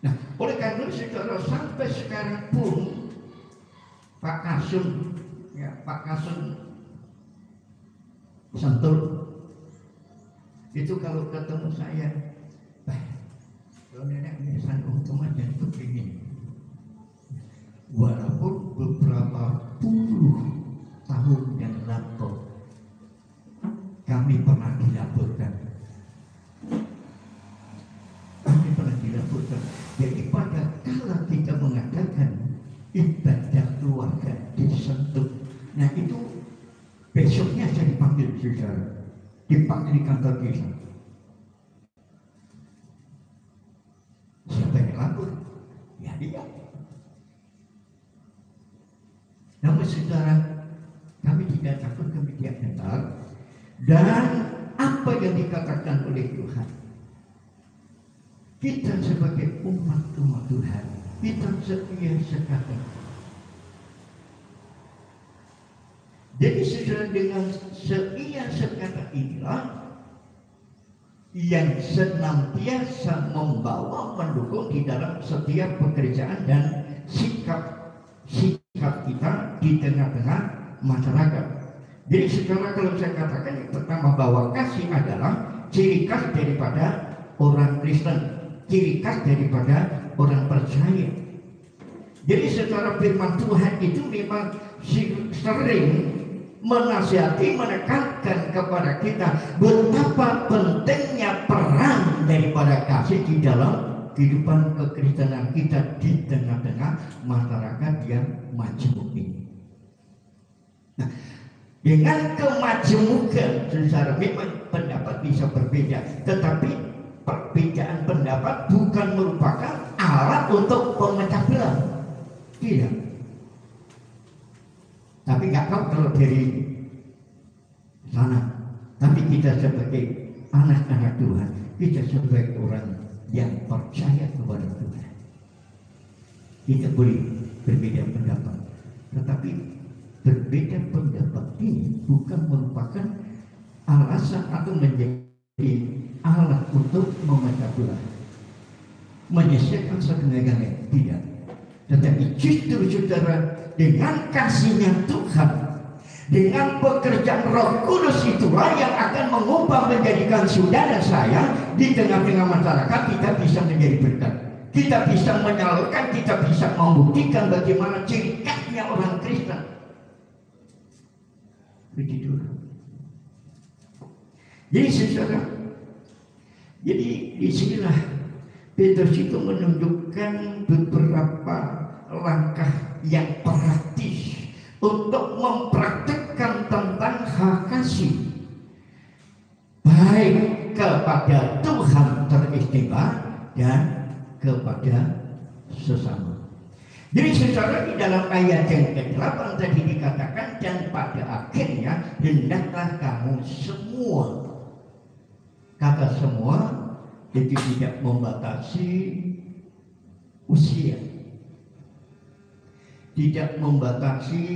Nah, oleh karena itu Saudara, sampai sekarang pun Pak Kasum Sentul itu kalau ketemu saya, kalau nenek menyesal teman dan begini, walaupun beberapa puluh tahun yang lalu kami pernah dilaporkan. Jadi pada kala kita mengadakan ibadah keluarga di Sentul, nah itu besoknya saya dipanggil Saudara, dipanggil di kantor desa. Siapa yang lapor? Ya dia. Namun Saudara, kami tidak takut, kami tidak gentar, dan apa yang dikatakan oleh Tuhan, kita sebagai umat Tuhan, kita setia sekata. Jadi Saudara, dengan setia sekata inilah yang senantiasa membawa, mendukung di dalam setiap pekerjaan dan sikap kita di tengah-tengah masyarakat. Jadi Saudara, kalau saya katakan yang pertama bahwa kasih adalah ciri khas daripada orang Kristen, ciri khas daripada orang percaya. Jadi secara firman Tuhan itu memang sering menasihati, menekankan kepada kita betapa pentingnya peran daripada kasih di dalam kehidupan kekristenan kita di tengah-tengah masyarakat yang majemuk ini. Nah, dengan kemajemukan Saudara, memang pendapat bisa berbeda, tetapi perbedaan pendapat bukan merupakan alat untuk pemecah belah, tidak. Tapi nggak tahu kalau dari sana. Tapi kita sebagai anak-anak Tuhan, kita sebagai orang yang percaya kepada Tuhan, kita boleh berbeda pendapat, Tetapi berbeda pendapat ini bukan merupakan alasan atau menjadi alat untuk memecah belah, menyelesaikan satu negara. Tidak. Tetapi justru saudara, dengan kasihnya Tuhan, dengan pekerjaan Roh Kudus itulah yang akan mengubah menjadikan saudara saya di tengah-tengah masyarakat kita bisa menjadi berkat. Kita bisa menyalurkan, kita bisa membuktikan bagaimana ciri khasnya orang Kristen. Begitu. Jadi saudara, jadi disinilah Petrus itu menunjukkan beberapa langkah yang praktis untuk mempraktekkan tentang hak kasih, baik kepada Tuhan teristimewa dan kepada sesama. Jadi saudara, di dalam ayat yang ke-8 tadi dikatakan, dan pada akhirnya hendaklah kamu semua. Kata semua itu tidak membatasi usia, tidak membatasi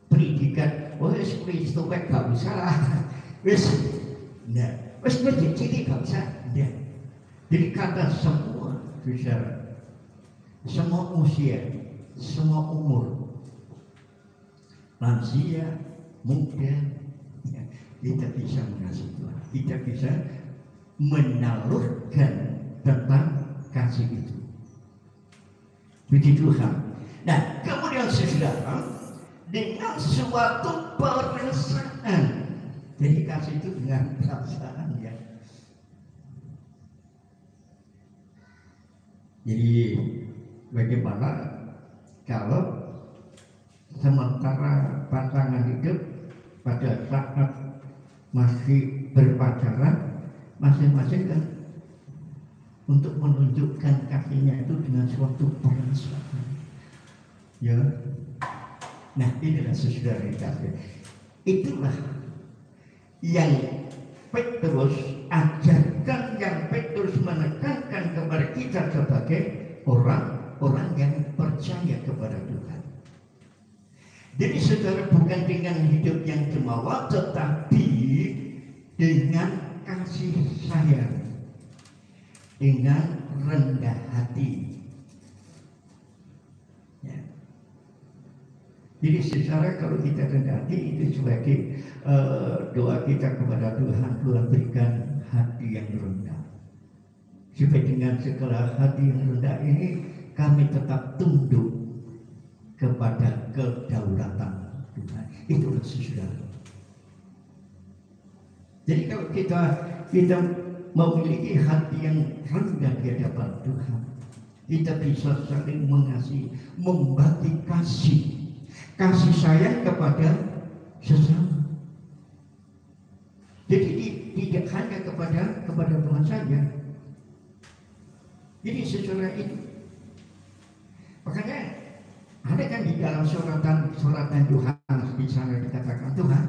pendidikan. Oh, seperti itu kan gak usah lah. Wes, nah, wes berjiji gak usah. Nah, jadi kata semua, saudara, semua usia, semua umur, lansia, muda, ya, kita bisa mengasihi Tuhan, kita bisa menyalurkan tentang kasih itu. Begitu Tuhan. Nah, kemudian saudara, dengan suatu perasaan. Jadi kasih itu dengan perasaan, ya. Jadi bagaimana kalau sementara pasangan hidup pada saat masih berpacaran, masing-masing kan untuk menunjukkan kasihnya itu dengan suatu perasaan, ya. Nah, inilah saudara kasih. Itulah yang Petrus ajarkan, yang Petrus menekankan kepada kita sebagai orang-orang yang percaya kepada Tuhan. Jadi saudara, bukan dengan hidup yang cemawah, tetapi dengan kasih sayang, dengan rendah hati. Ya. Jadi secara kalau kita rendah hati itu sebagai doa kita kepada Tuhan, Tuhan berikan hati yang rendah. Supaya dengan segala hati yang rendah ini kami tetap tunduk kepada kedaulatan Tuhan. Itulah saudara. Jadi kalau kita memiliki hati yang rendah di hadapan Tuhan, kita bisa saling mengasihi, membagi kasih sayang kepada sesama. Jadi tidak hanya kepada Tuhan saja. Jadi secara itu, makanya ada kan di dalam suratan Yohanes di sana dikatakan, Tuhan,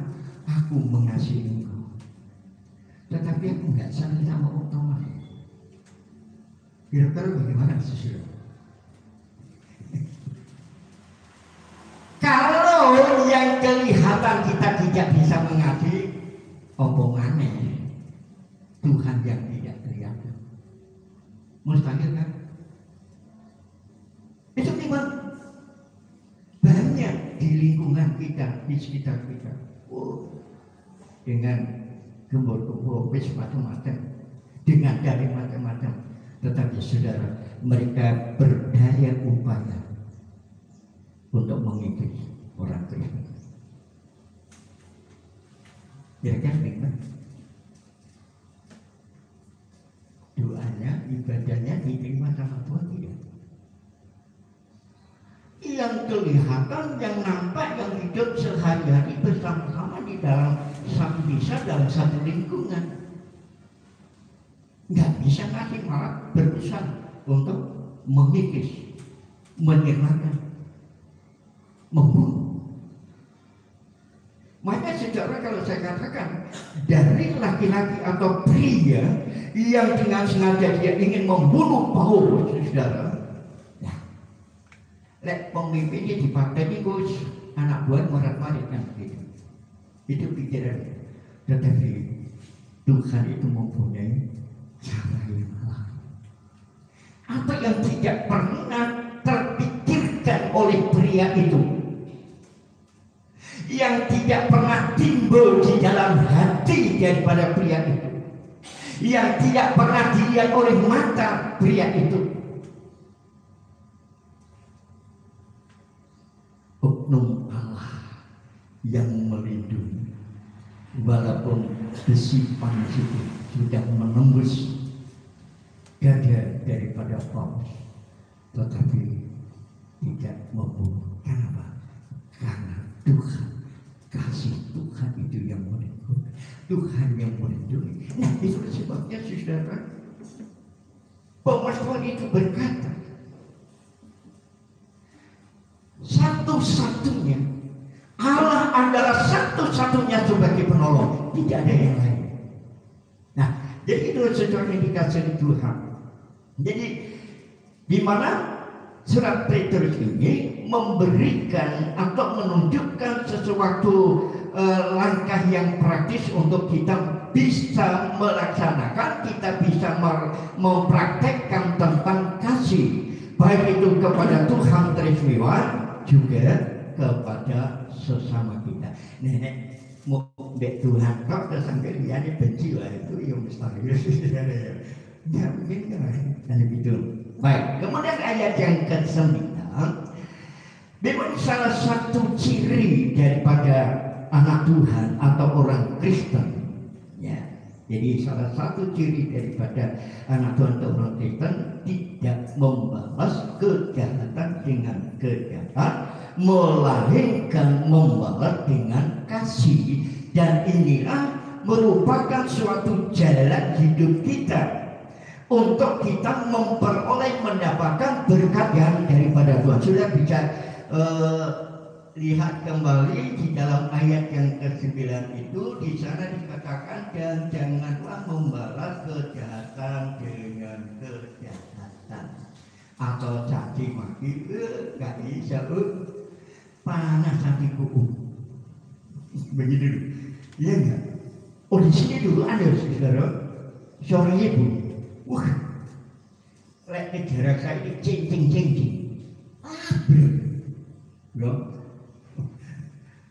aku mengasihi Engkau, tetapi aku nggak sayang sama orang lain. Kira-kira bagaimana saudara? Kalau yang kelihatan kita tidak bisa mengasihi, omongannya Tuhan yang tidak kelihatan. Mustahil kan? Itu memang banyak di lingkungan kita, di sekitar kita. Dengan gembor-gembor, macam-macam, dengan dari macam-macam. Tetapi saudara, mereka berdaya upaya untuk mengikuti orang Kristen. Ya kan, memang doanya, ibadahnya diterima sama Tuhan tidak? Yang kelihatan, yang nampak, yang hidup sehari-hari bersama-sama di dalam satu desa, dalam satu lingkungan, nggak bisa ngasih, malah berusaha untuk mengikis, menyerahkan, membunuh. Maka saudara, kalau saya katakan dari laki-laki atau pria yang dengan sengaja dia ingin membunuh Paulus, saudara, ya, lek pemimpinnya dipakai itu anak buah morat-marit kan gitu. Itu pikiran. Tetapi Tuhan itu mempunyai cara yang lain. Apa yang tidak pernah terpikirkan oleh pria itu, yang tidak pernah timbul di dalam hati daripada pria itu, yang tidak pernah dilihat oleh mata pria itu, oknum Allah yang melindungi. Walaupun besi panas itu sudah menembus dada daripada Paulus, tetapi tidak membunuh. Kenapa? Karena Tuhan, kasih Tuhan itu yang melindungi, Tuhan yang melindungi. Nah, itu sebabnya saudara, pemazmur itu berkata, satu-satunya Allah adalah satu-satunya sebagai penolong, tidak ada yang lain. Nah, jadi itu saudara indikasi Tuhan. Jadi di mana surat Petrus ini memberikan atau menunjukkan sesuatu langkah yang praktis untuk kita bisa melaksanakan, kita bisa mempraktekkan tentang kasih, baik itu kepada Tuhan teristimewa juga kepada sesama kita. Nenek mau dek Tuhan kok sampai dia benci lah, itu yang mustahil. Ya mungkin kan begitu. Baik, kemudian ayat yang ke-9, memang salah satu ciri daripada anak Tuhan atau orang Kristen, ya. Jadi salah satu ciri daripada anak Tuhan atau orang Kristen tidak membalas kejahatan dengan kejahatan, melainkan membalas dengan kasih. Dan inilah merupakan suatu jalan hidup kita untuk kita memperoleh, mendapatkan berkat yang daripada Tuhan. Sudah bisa lihat kembali di dalam ayat yang ke-9 itu, di sana dikatakan, dan janganlah membalas kejahatan dengan kejahatan atau caci maki. Gak bisa, panas hatiku. Begitu, iya enggak? Oh, di sini dulu ada saudara, seorang ibu. Wah, lek jarak saya ini cincin. Belum.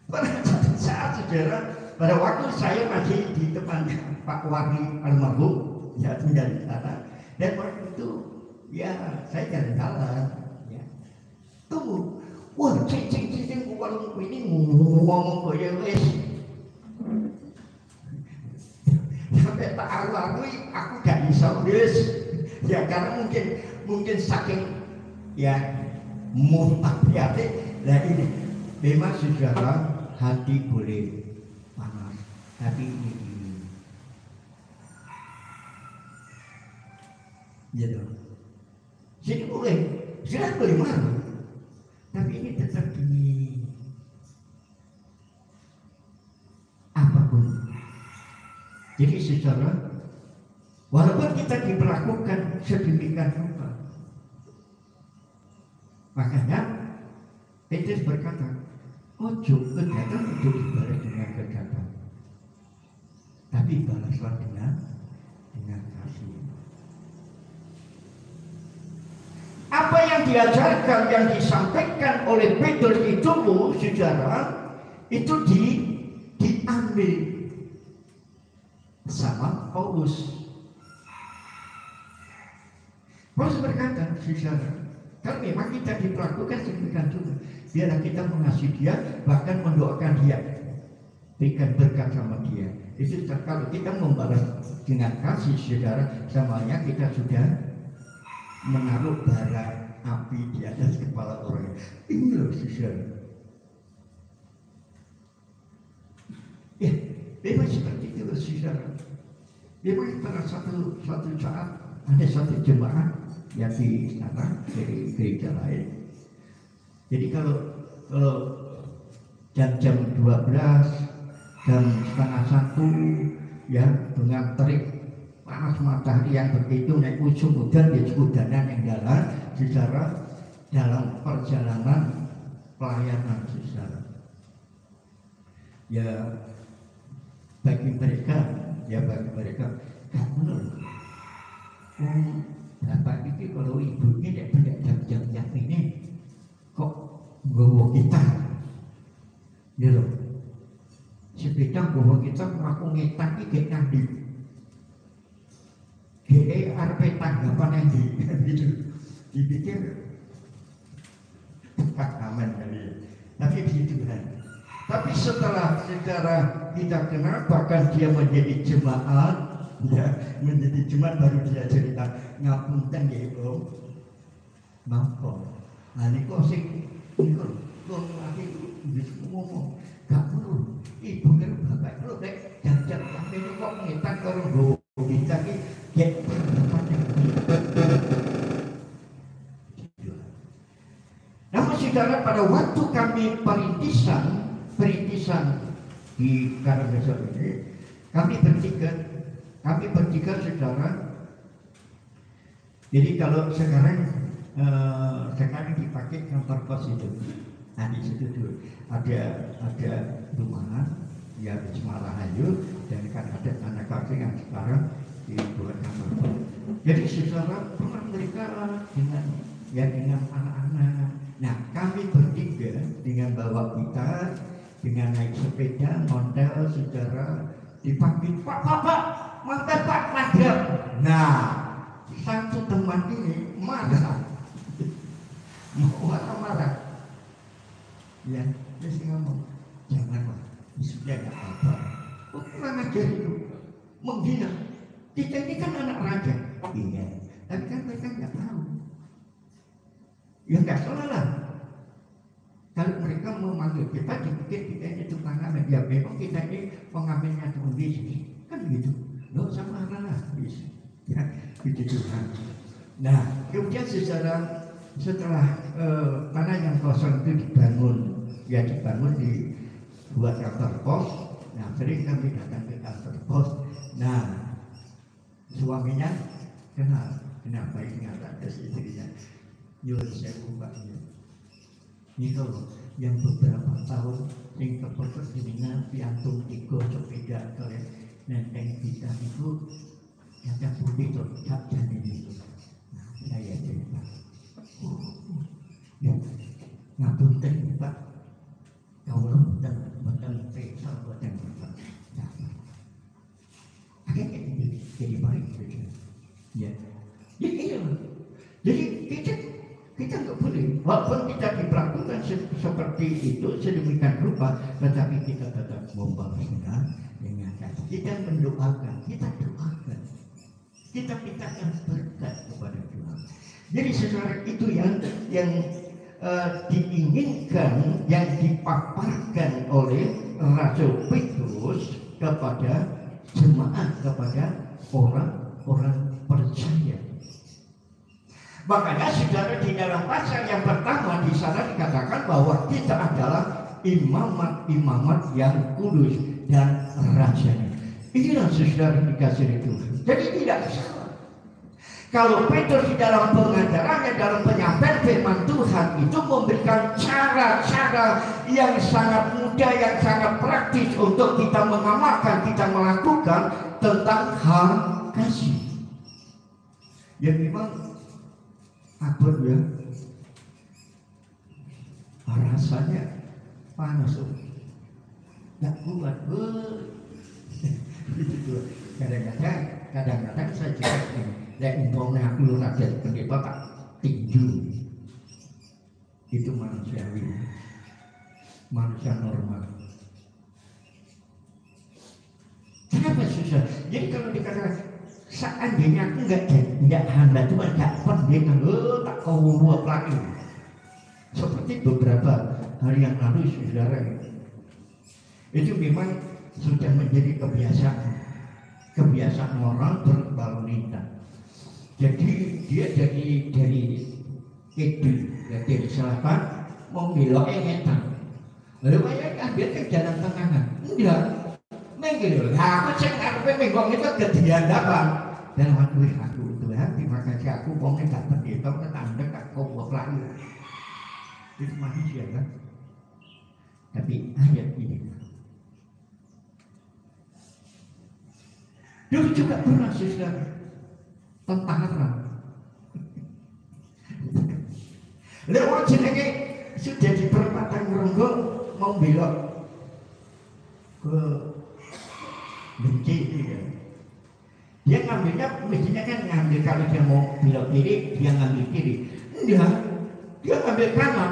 Pada satu saat saudara, pada waktu saya masih di depan Pak Wahri almarhum, saya tinggal di sana, dan waktu itu ya saya jalan-jalan, ya. Tunggu, wah cincin warung ini ngomong kayak wes. Sampai tak aku gak bisa nulis, ya karena mungkin saking ya muntah hati. Nah ini memang saudara, hati boleh panas, tapi ini gitu. Jadi sudah boleh marah, tapi ini tetap ini apapun. Jadi saudara, walaupun kita diperlakukan sedemikian rupa, makanya Petrus berkata, ojo kejahatan itu dibalas dengan kejahatan, tapi balaslah dengan kasih. Apa yang diajarkan, yang disampaikan oleh Petrus itu, saudara, itu diambil sama Paulus. Paulus berkata, saudara, kalau memang kita diperlakukan sedemikian juga, biarlah kita mengasihi dia, bahkan mendoakan dia, berikan berkat sama dia. Itu kalau kita membalas dengan kasih, saudara, samanya kita sudah menaruh bara api di atas kepala orang. Ini loh saudara. Ya, memang seperti itu loh saudara. Memang pada satu saat ada satu jemaat yang di sana dari gereja lain. Jadi kalau jam 12, jam setengah 1, ya dengan terik panas matahari yang begitu naik ujung hujan, ya hujanan yang jalan, saudara, dalam perjalanan pelayanan saudara. Ya bagi mereka gak menurut. Bapak ini kalau ibunya tidak jam-jam ini kok nggawa kita, ya loh. Sepeda nggawa kita aku ngetan iki gek nang ndi. Gek arepe tanggapan yang gitu. Dipikir aman kali. Tapi begitu kan. Tapi setelah kita kenal, bahkan dia menjadi jemaat, ya menjadi jemaat baru dia cerita ngapunten ya Om, napa? Nah ini kok sing niku kok lagi bisa ngomong, gak perlu. Ibu karo bapak karo nek jam-jam sampe kok ngetan karo nggo kita iki ya pendapat yang namun saudara, pada waktu kami perintisan di Karangasem ini, kami bertiga saudara. Jadi kalau sekarang dipakai kantor pos itu, nah di situ tuh ada rumahan ya di Semarahayu, dan kan ada anak kafe yang sekarang dibuat kantor pos. Jadi saudara pernah mereka dengan anak-anak. Nah kami bertiga dengan bawa gitar, dengan naik sepeda, montel saudara, dipanggil Pak, mantan Pak Nadab. Nah satu teman ini marah, marah. Ya, dia sih ngomong, jangan Pak, sudah nggak apa-apa. Oh kurang ajar itu, menghina. Kita ini kan anak raja. Iya, tapi kan mereka nggak tahu. Ya nggak salah lah. Kalau mereka memanggil kita, dipikir kita ini tukang ngamen. Ya memang kita ini pengamennya Tuhan Yesus. Kan begitu. Nggak usah marah. Ya, begitu kan. Nah, kemudian setelah tanah yang kosong itu dibangun. Ya dibangun buat kantor pos. Nah, sering kami datang ke kantor pos. Nah, suaminya kenal. Kenapa ini ada istrinya? Yul saya ubahnya. Ini loh, yang beberapa tahun yang kepercayaan dengan piantum tiga sepeda kalian nenteng kita itu yang putih tuh tak jadi itu. Nah, saya cerita. Ya, ngapunten Pak. Kalau betul pesa buat yang berapa. Akhirnya jadi baik saja. Ya, jadi kita nggak boleh, walaupun kita diperlakukan seperti itu sedemikian rupa, tetapi kita tetap membalasnya dengan kasih. Kita mendoakan, kita doakan, kita mintakan berkat kepada Tuhan. Jadi saudara itu yang diinginkan, yang dipaparkan oleh Rasul Petrus kepada jemaat, kepada orang-orang percaya. Makanya saudara di dalam pasal yang pertama di sana dikatakan bahwa kita adalah imamat yang kudus dan rajanya. Inilah saudara dikasih Tuhan. Jadi tidak salah. Kalau Petrus di dalam pengajarannya, dalam penyampaian firman Tuhan itu memberikan cara-cara yang sangat mudah, yang sangat praktis untuk kita mengamalkan, kita melakukan tentang hal kasih. Yang memang abot ya, rasanya panas, nggak kuat. Kadang-kadang saya juga lihat umpamanya aku rakyat pendeta tak tinju, itu manusiawi, manusia normal. Kenapa susah? Jadi kalau dikatakan seandainya aku nggak hamba Tuhan, nggak pendeta, tak kau buat lagi. Seperti beberapa hari yang lalu saudara itu memang sudah menjadi kebiasaan orang berlalu lintas. Jadi dia dari kidul, dari selatan mau belok ngetan. Lalu saya ambil ke jalan tengahan, enggak. Menggil, aku cek ngarepe menggong itu kediandapan. Dan waktu aku Tuhan, terima kasih aku ngomongin tak pendeta, tetangga tak kau lagi. itu manusia kan. Tapi ayat ini dulu juga pernah saudara tentara lewat jenenge sudah di perempatan Ngurunggo mau belok ke benci ya. Dia ngambilnya mestinya kan ngambil, kalau dia mau belok kiri dia ngambil kiri, enggak, dia ngambil kanan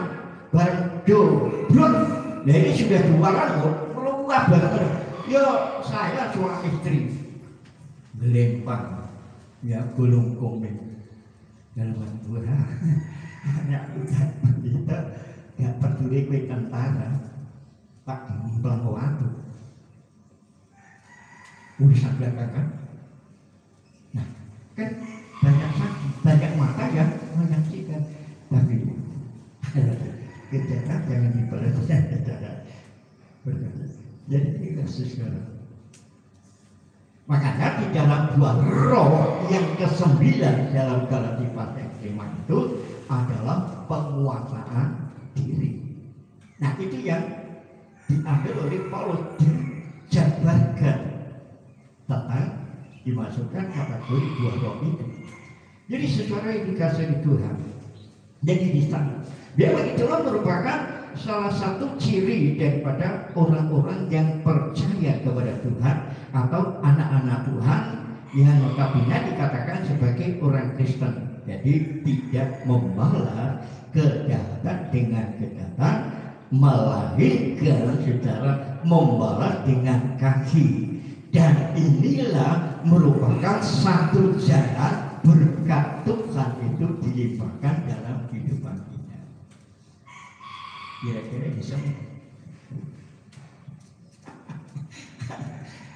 bareng bro. Nah ini sudah dua rambut meluap bareng. Yo saya suami istri melempar ya gulung komeng dalam dua anak kita gak peduli kue tentara pak nyimpen waktu urusan belakangan. Nah kan banyak saksi, banyak mata yang menyaksikan, tapi kita jangan diperhatikan berkata. Jadi kita sekarang makanya di dalam dua roh yang ke-9 dalam Galatia pasal 5 itu adalah penguasaan diri. Nah itu yang diambil oleh Paulus, dijabarkan tentang dimasukkan kategori dua roh itu. Jadi secara indikasi di Tuhan. Jadi di sana biarlah itulah merupakan salah satu ciri daripada orang-orang yang percaya kepada Tuhan atau anak-anak Tuhan yang notabene dikatakan sebagai orang Kristen. Jadi tidak membalas kejahatan dengan kejahatan, melainkan secara membalas dengan kasih. Dan inilah merupakan satu jalan berkat Tuhan itu dilimpahkan dalam kehidupan kita. Kira-kira bisa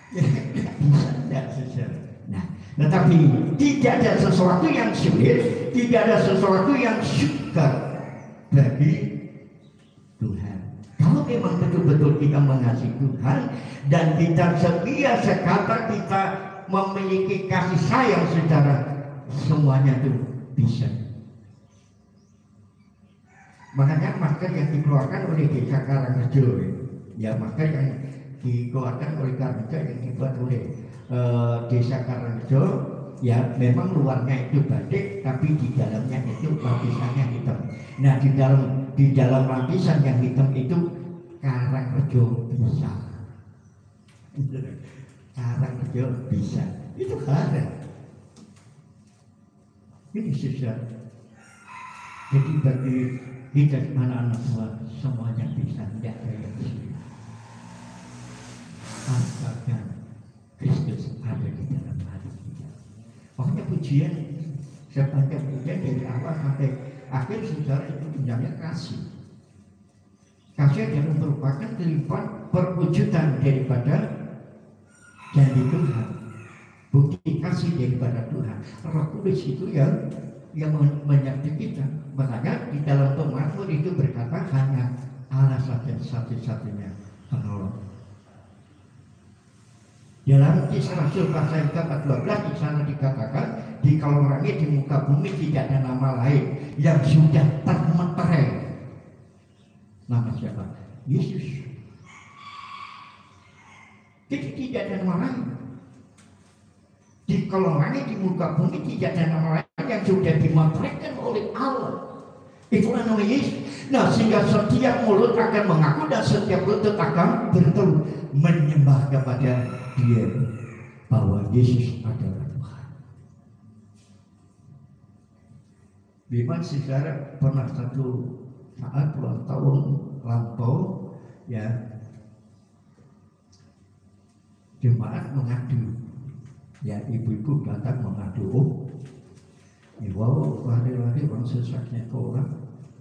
bisa tidak sesuai. Nah, tetapi tidak ada sesuatu yang sulit, tidak ada sesuatu yang sukar bagi Tuhan. Kalau memang betul-betul kita mengasihi Tuhan dan kita setia sekata kita memiliki kasih sayang secara semuanya itu bisa. Makanya masker yang dikeluarkan oleh Desa Karangrejo, ya masker yang dikeluarkan oleh Karangrejo yang dibuat oleh Desa Karangrejo, ya memang luarnya itu batik, tapi di dalamnya itu lapisannya hitam. Nah di dalam lapisan yang hitam itu Karangrejo bisa, Karangrejo bisa, itu ada. Ini susah. Jadi bagi kita anak-anak Tuhan semuanya bisa, tidak ada yang sulit. Asalkan Kristus ada di dalam hati kita. Makanya pujian, sepanjang pujian dari awal sampai akhir saudara itu indahnya kasih. Kasih adalah merupakan kelimpahan perwujudan daripada janji Tuhan. Bukti kasih daripada Tuhan. Roh Kudus itu yang menyertai kita. Makanya di dalam Mazmur itu berkata hanya Allah saja satu-satunya penolong. Dalam Kisah Rasul pasal 4:12 di sana dikatakan di kolong langit di muka bumi tidak ada nama lain yang sudah termeterai. Nama siapa? Yesus. Jadi tidak ada nama lain. Di kolong langit di muka bumi tidak ada nama lain yang sudah dimeteraikan oleh Allah. Itulah nama Yesus. Nah sehingga setiap mulut akan mengaku dan setiap lutut akan berseru menyembah kepada Dia bahwa Yesus adalah Tuhan. Memang saudara pernah satu saat ulang tahun lampau ya jemaat mengadu. Ya ibu-ibu datang mengadu, wow lari-lari orang sesaknya ke orang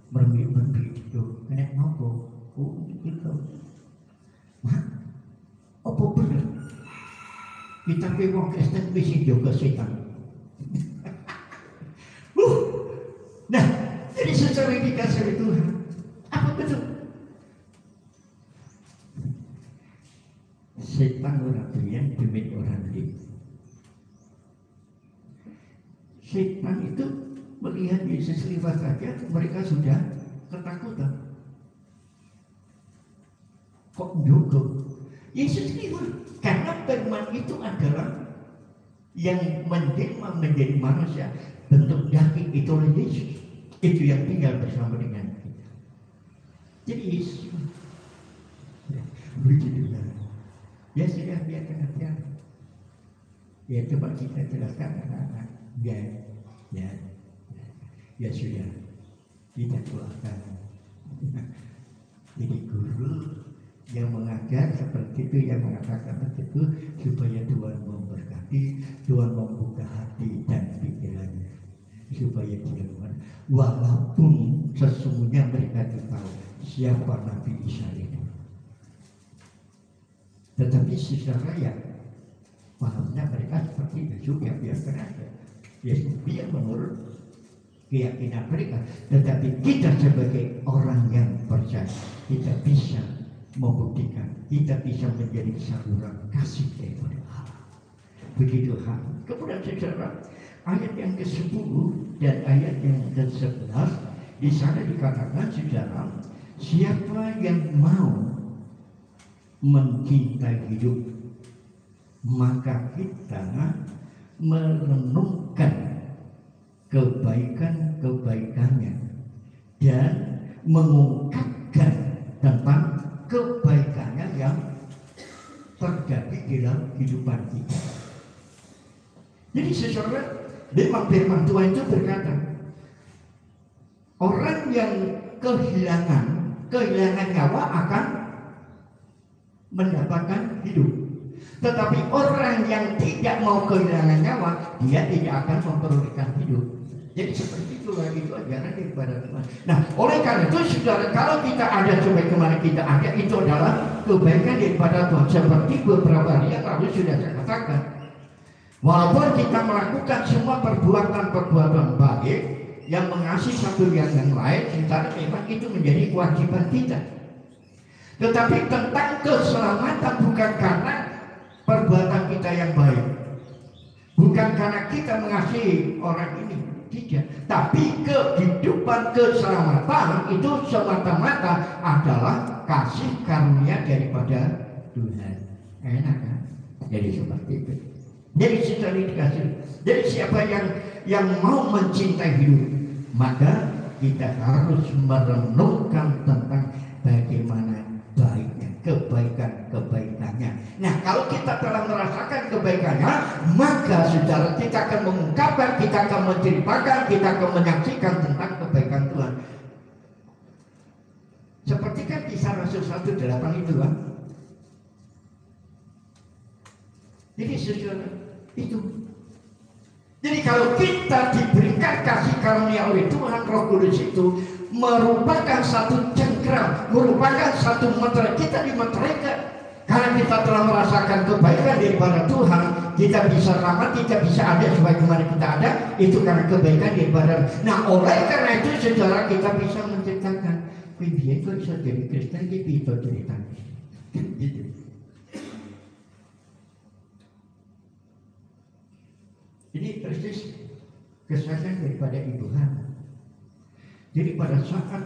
mermik-mermik itu, kena nopo, gitu, mah, apa bener? Kita memang Kristen bisa juga setan. Nah, jadi secara indikasi Tuhan, apa betul? Setan orang yang demi orang lain. Setan itu melihat Yesus lewat saja mereka sudah ketakutan. Kok juga? Yesus itu karena firman itu adalah yang menjelma menjadi manusia, bentuk daging itu Yesus. Itu yang tinggal bersama dengan kita. Jadi Yesus begitu ya. Ya sudah biarkan aja. Ya coba kita jelaskan anak-anak. Ya sudah. Kita keluarkan. Jadi guru yang mengajar seperti itu, yang mengatakan seperti itu, supaya Tuhan memberkati, Tuhan membuka hati dan pikirannya, supaya dia walaupun sesungguhnya mereka tahu siapa Nabi Isa itu, tetapi secara ya pahamnya mereka seperti itu juga, biarkan aja. Yesus biar menurut keyakinan mereka, tetapi kita sebagai orang yang percaya, kita bisa membuktikan, kita bisa menjadi saluran kasih daripada Allah. Begitu hal. Kemudian saudara, ayat yang ke-10 dan ayat yang ke-11 di sana dikatakan, saudara, siapa yang mau mencintai hidup, maka kita merenungkan kebaikan-kebaikannya dan mengungkapkan tentang kebaikannya yang terjadi di dalam kehidupan kita. Jadi saudara, memang firman Tuhan itu berkata, orang yang kehilangan nyawa akan mendapatkan hidup. Tetapi orang yang tidak mau kehilangan nyawa, dia tidak akan memperolehkan hidup. Jadi seperti itulah itu ajaran daripada Tuhan. Nah, oleh karena itu saudara, kalau kita ada sampai kemana kita ada, itu adalah kebaikan daripada Tuhan. Seperti beberapa hari yang lalu sudah saya katakan, walaupun kita melakukan semua perbuatan-perbuatan baik yang mengasihi satu yang lain, saudara, memang itu menjadi kewajiban kita. Tetapi tentang keselamatan bukan karena perbuatan kita yang baik, bukan karena kita mengasihi orang ini, tidak. Tapi kehidupan keselamatan itu semata-mata adalah kasih karunia daripada Tuhan. Enak kan? Jadi seperti itu. Jadi setelah dikasih. Jadi siapa yang mau mencintai hidup, maka kita harus merenungkan tentang bagaimana baiknya, kebaikannya. Nah, kalau kita telah merasakan kebaikannya, maka saudara, kita akan mengungkapkan, kita akan menceritakan, kita akan menyaksikan tentang kebaikan Tuhan. Seperti kan kisah Rasul 1:8 itu kan. Jadi saudara, itu. Jadi kalau kita diberikan kasih karunia oleh Tuhan, Roh Kudus itu merupakan satu cengkram, merupakan satu meterai. Kita dimeteraikan karena kita telah merasakan kebaikan daripada Tuhan. Kita bisa selamat, kita bisa ada sebagaimana kita ada, itu karena kebaikan daripada. Nah, oleh karena itu saudara, kita bisa menceritakan, dia itu bisa jadi Kristen, dia itu ceritanya gitu. Ini persis kesaksian daripada Ibu Hana. Jadi pada saat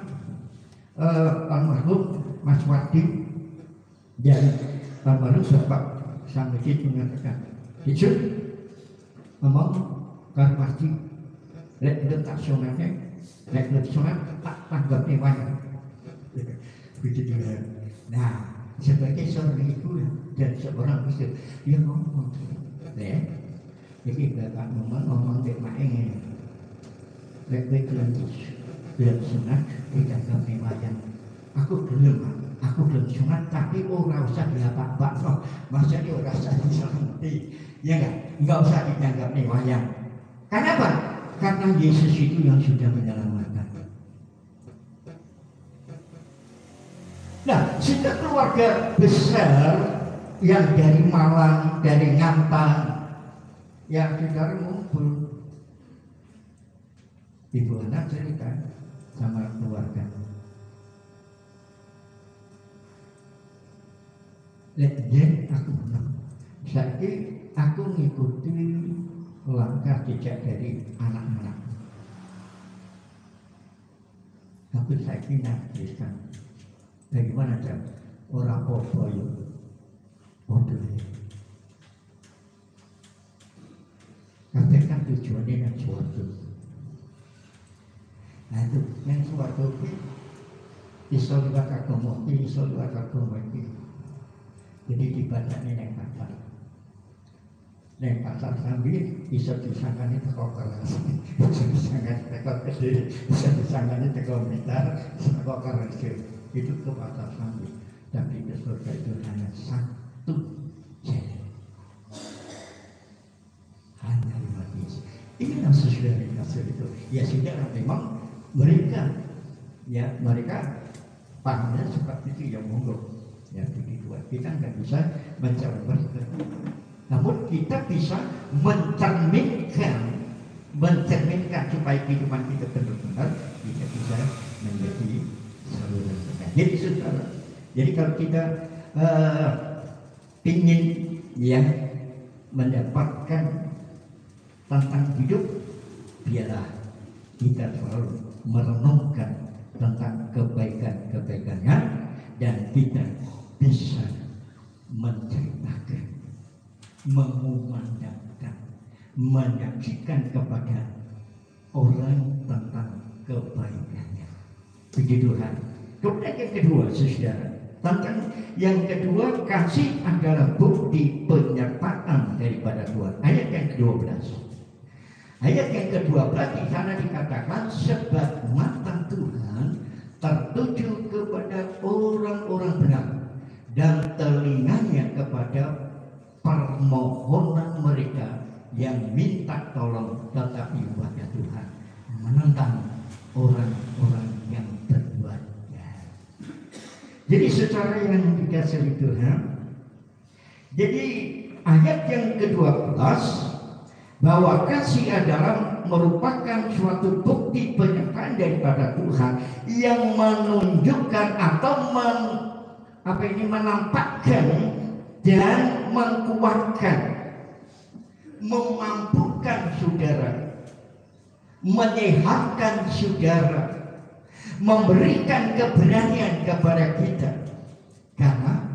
almarhum Mas Wadi dan almarhum Bapak Samudji mengatakan, "Itu ngomong kan pasti letak sunatnya, letak sunat tak tanggap newanya." Begitu dia. Nah, sebagai seorang ibu dan seorang istri, dia ngomong, jadi bapak ngomong dek maeng, letak belum sunat tidak kami wayang. Aku belum sunat, tapi orang usah diapa-apa. Oh, maksudnya orang usah diselamati, ya enggak usah dianggap nih wayang. Kenapa? Karena Yesus itu yang sudah menyelamatkan. Nah, sudah keluarga besar yang dari Malang, dari Ngantang, yang saudara ngumpul. Ibu anak cerita sama keluarga. Jen aku menang. Saiki aku ngikuti langkah jejak dari anak-anak. Tapi saya kira Kristen bagaimana cara orang popo itu bodoh. Tapi kan tujuannya yang suatu. Nah itu yang suatu iso liwat agama iki, iso liwat agama iki. Jadi dibacanya yang pasar. Yang pasar sambil iso disangkanya teko keras, iso disangkanya teko gede, iso disangkanya teko blitar, teko keras. Itu ke pasar sambil. Tapi ke surga itu hanya satu jalan. Hanya lewat Yesus. Inilah sesudah dikasih itu. Ya sudah, memang mereka pahamnya seperti itu ya monggo. Ya begitu. Kita nggak bisa mencari mereka. Namun kita bisa mencerminkan supaya kehidupan kita benar-benar kita bisa menjadi saluran berkat. Jadi saudara, jadi kalau kita ingin ya mendapatkan tentang hidup, biarlah kita selalu merenungkan tentang kebaikan-kebaikannya dan kita bisa menceritakan, mengumandangkan, menyaksikan kepada orang tentang kebaikannya. Puji Tuhan. Kemudian yang kedua, saudara, tentang yang kedua, kasih adalah bukti penyertaan daripada Tuhan. Ayat yang ke-12. Ayat yang ke-12 di sana dikatakan sebab mata Tuhan tertuju kepada orang-orang benar dan telinganya kepada permohonan mereka yang minta tolong, tetapi wajah Tuhan menentang orang-orang yang berbuat jahat. Jadi secara yang dikasih Tuhan, jadi ayat yang ke-12 bahwa kasih adalah merupakan suatu bukti penyertaan daripada Tuhan yang menunjukkan atau menampakkan dan menguatkan, memampukan saudara, menyehatkan saudara, memberikan keberanian kepada kita karena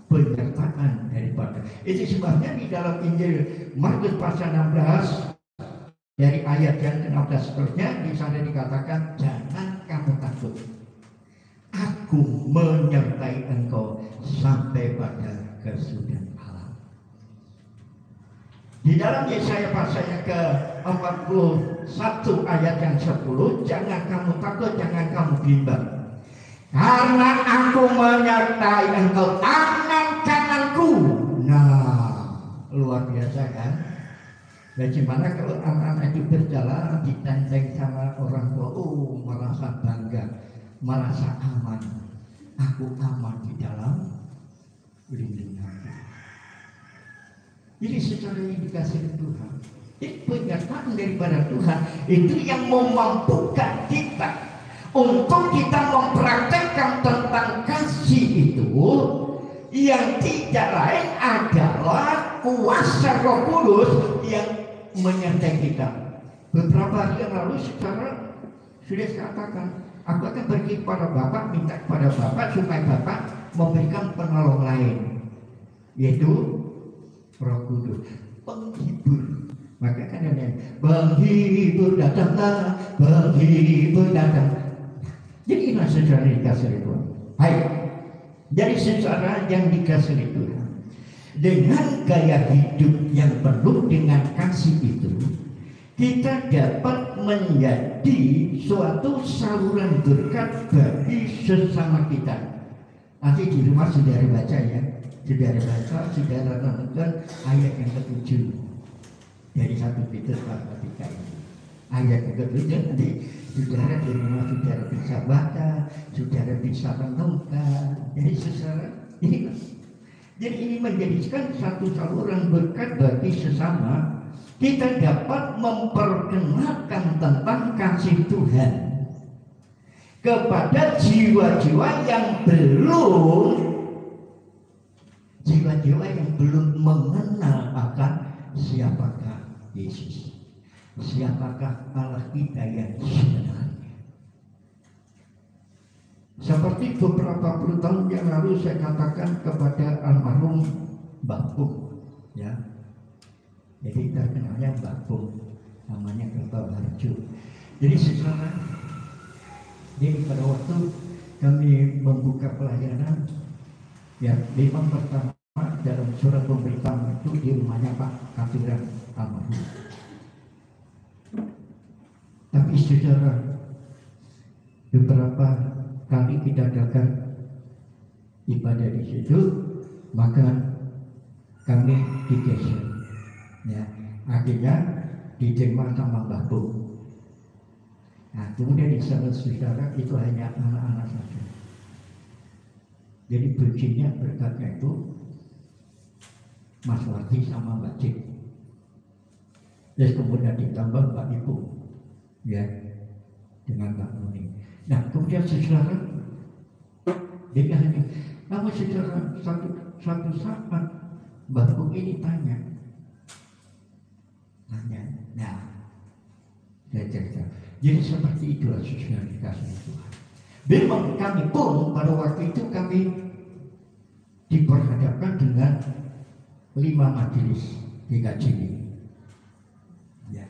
penyertaan daripada. Itu sebabnya di dalam Injil Markus pasal 16 dari ayat yang ke-16 seterusnya di sana dikatakan jangan kamu takut, aku menyertai engkau sampai pada kesudahan alam. Di dalam Yesaya pasal yang ke-41 ayat yang 10, jangan kamu takut, jangan kamu bimbang, karena aku menyertai engkau, tangan kananku. Nah, luar biasa kan? Bagaimana kalau anak-anak itu berjalan ditenteng sama orang tua, merasa bangga, merasa aman. Aku aman di dalam lindungan. Jadi secara yang dikasih Tuhan, itu pernyataan daripada Tuhan itu yang memampukan kita untuk kita mempraktekkan tentang kasih itu, yang tidak lain adalah kuasa Roh Kudus yang menyertai kita. Beberapa hari yang lalu secara sudah saya katakan, aku akan pergi kepada Bapak, minta kepada Bapak supaya Bapak memberikan penolong lain, yaitu Roh Kudus, penghibur. Maka kan ada penghibur datanglah, penghibur datang. Jadi inilah secara dikasih Tuhan. Baik, jadi secara yang dikasih Tuhan dengan gaya hidup yang penuh dengan kasih itu, kita dapat menjadi suatu saluran berkat bagi sesama kita. Nanti di rumah saudara baca ya, saudara renungkan ayat yang ke-7 dari 1 Petrus pasal 3 ini. Ayat yang ke-7 nanti saudara di rumah saudara bisa baca, saudara bisa renungkan. Jadi saudara ini, jadi ini menjadikan satu saluran berkat bagi sesama. Kita dapat memperkenalkan tentang kasih Tuhan kepada jiwa-jiwa yang belum mengenal akan siapakah Yesus, siapakah Allah kita yang sebenarnya. Seperti beberapa puluh tahun yang lalu saya katakan kepada almarhum Mbah Pung, ya. Jadi terkenalnya Mbah Pung, namanya Kertoharjo. Jadi secara, jadi pada waktu kami membuka pelayanan, ya memang pertama dalam surat pemberitahuan itu di rumahnya Pak Katiran almarhum. Tapi secara beberapa kali kita adakan ibadah di situ, maka kami digeser, ya akhirnya diterima sama Mbah Pung. Nah kemudian di sana saudara itu hanya anak-anak saja. Jadi berikutnya berkatnya itu Mas Wati sama Mbak Cik. Terus kemudian ditambah Mbak Ibu, ya dengan Mbak Nuni. Nah kemudian saudara, dia hanya, namun saudara suatu saat Mbak Pung ini tanya, nah, saya cerita. Jadi seperti itulah saudara dikasih Tuhan. Memang kami pun pada waktu itu kami diperhadapkan dengan 5 majelis di Kajini. Ya,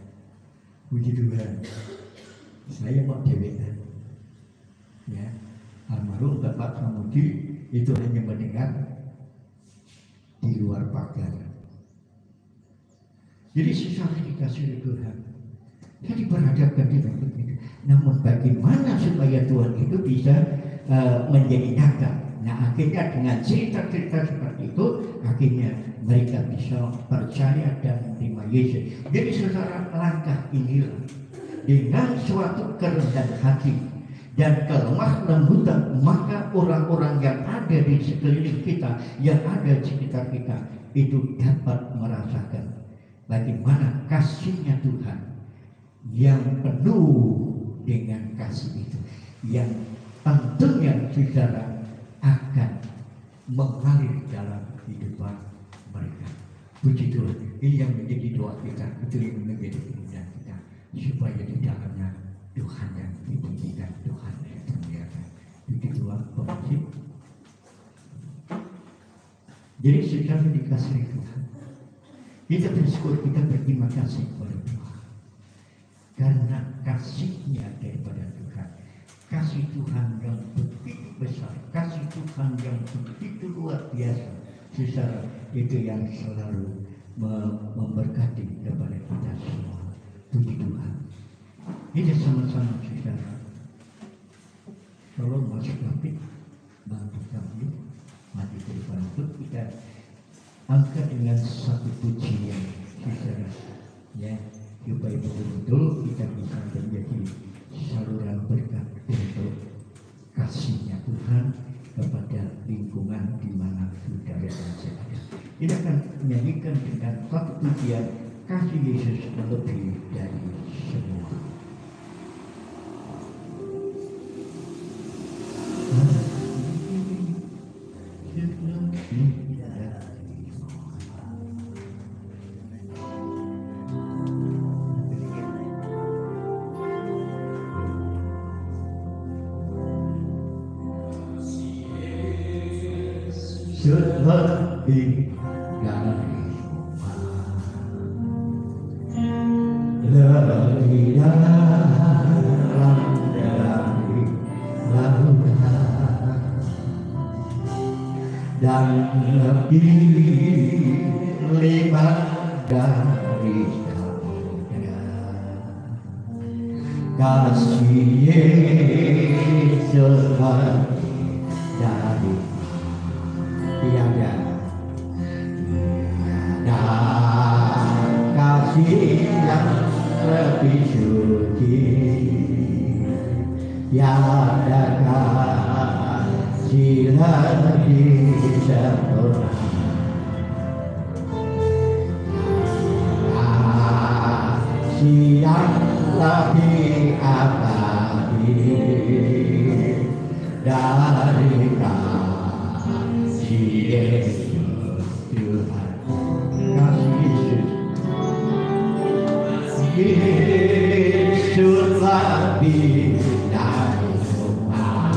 puji Tuhan. Saya mau dewean. Ya, almarhum Bapak Samudi itu hanya mendengar di luar pagar. Jadi sesuatu dikasih Tuhan. Jadi berhadapkan dengan begitu. Namun bagaimana supaya Tuhan itu bisa menjadi nyata? Nah akhirnya dengan cerita-cerita seperti itu, akhirnya mereka bisa percaya dan menerima Yesus. Jadi saudara, langkah inilah dengan suatu kerendahan hati dan kelemah lembutan, maka orang-orang yang ada di sekeliling kita, yang ada di sekitar kita, itu dapat merasakan bagaimana kasihnya Tuhan yang penuh dengan kasih itu, yang tentunya saudara akan mengalir dalam kehidupan mereka. Puji Tuhan, ini yang menjadi doa kita, itu yang menjadi keinginan kita, supaya di dalamnya Tuhan yang ditinggikan, Tuhan yang dimuliakan. Puji Tuhan, pemirsa. Jadi saudara dikasih Tuhan, kita bersyukur, kita berterima kasih kepada Tuhan karena kasihnya daripada Tuhan. Kasih Tuhan yang begitu besar, kasih Tuhan yang begitu luar biasa, saudara, itu yang selalu memberkati kepada kita semua. Puji Tuhan. Kita sama-sama saudara, kalau Mas David bantu kami mati ke depan itu, kita angkat dengan satu pujian saudara, ya, supaya betul-betul kita bisa menjadi saluran berkat untuk kasihnya Tuhan kepada lingkungan di mana saudara ada. Kita akan menyanyikan dengan satu pujian, kasih Yesus lebih dari semua. Lebih dari semua, lebih dalam dari lautan, dan lebih lebar dari samudra. Kasih Yesus dari tiada kasih yang lebih suci, tiada kasih lebih sempurna, kasih yang lebih abadi dari kasih Yesus Tuhan. Kasih Yesus lebih dari semua,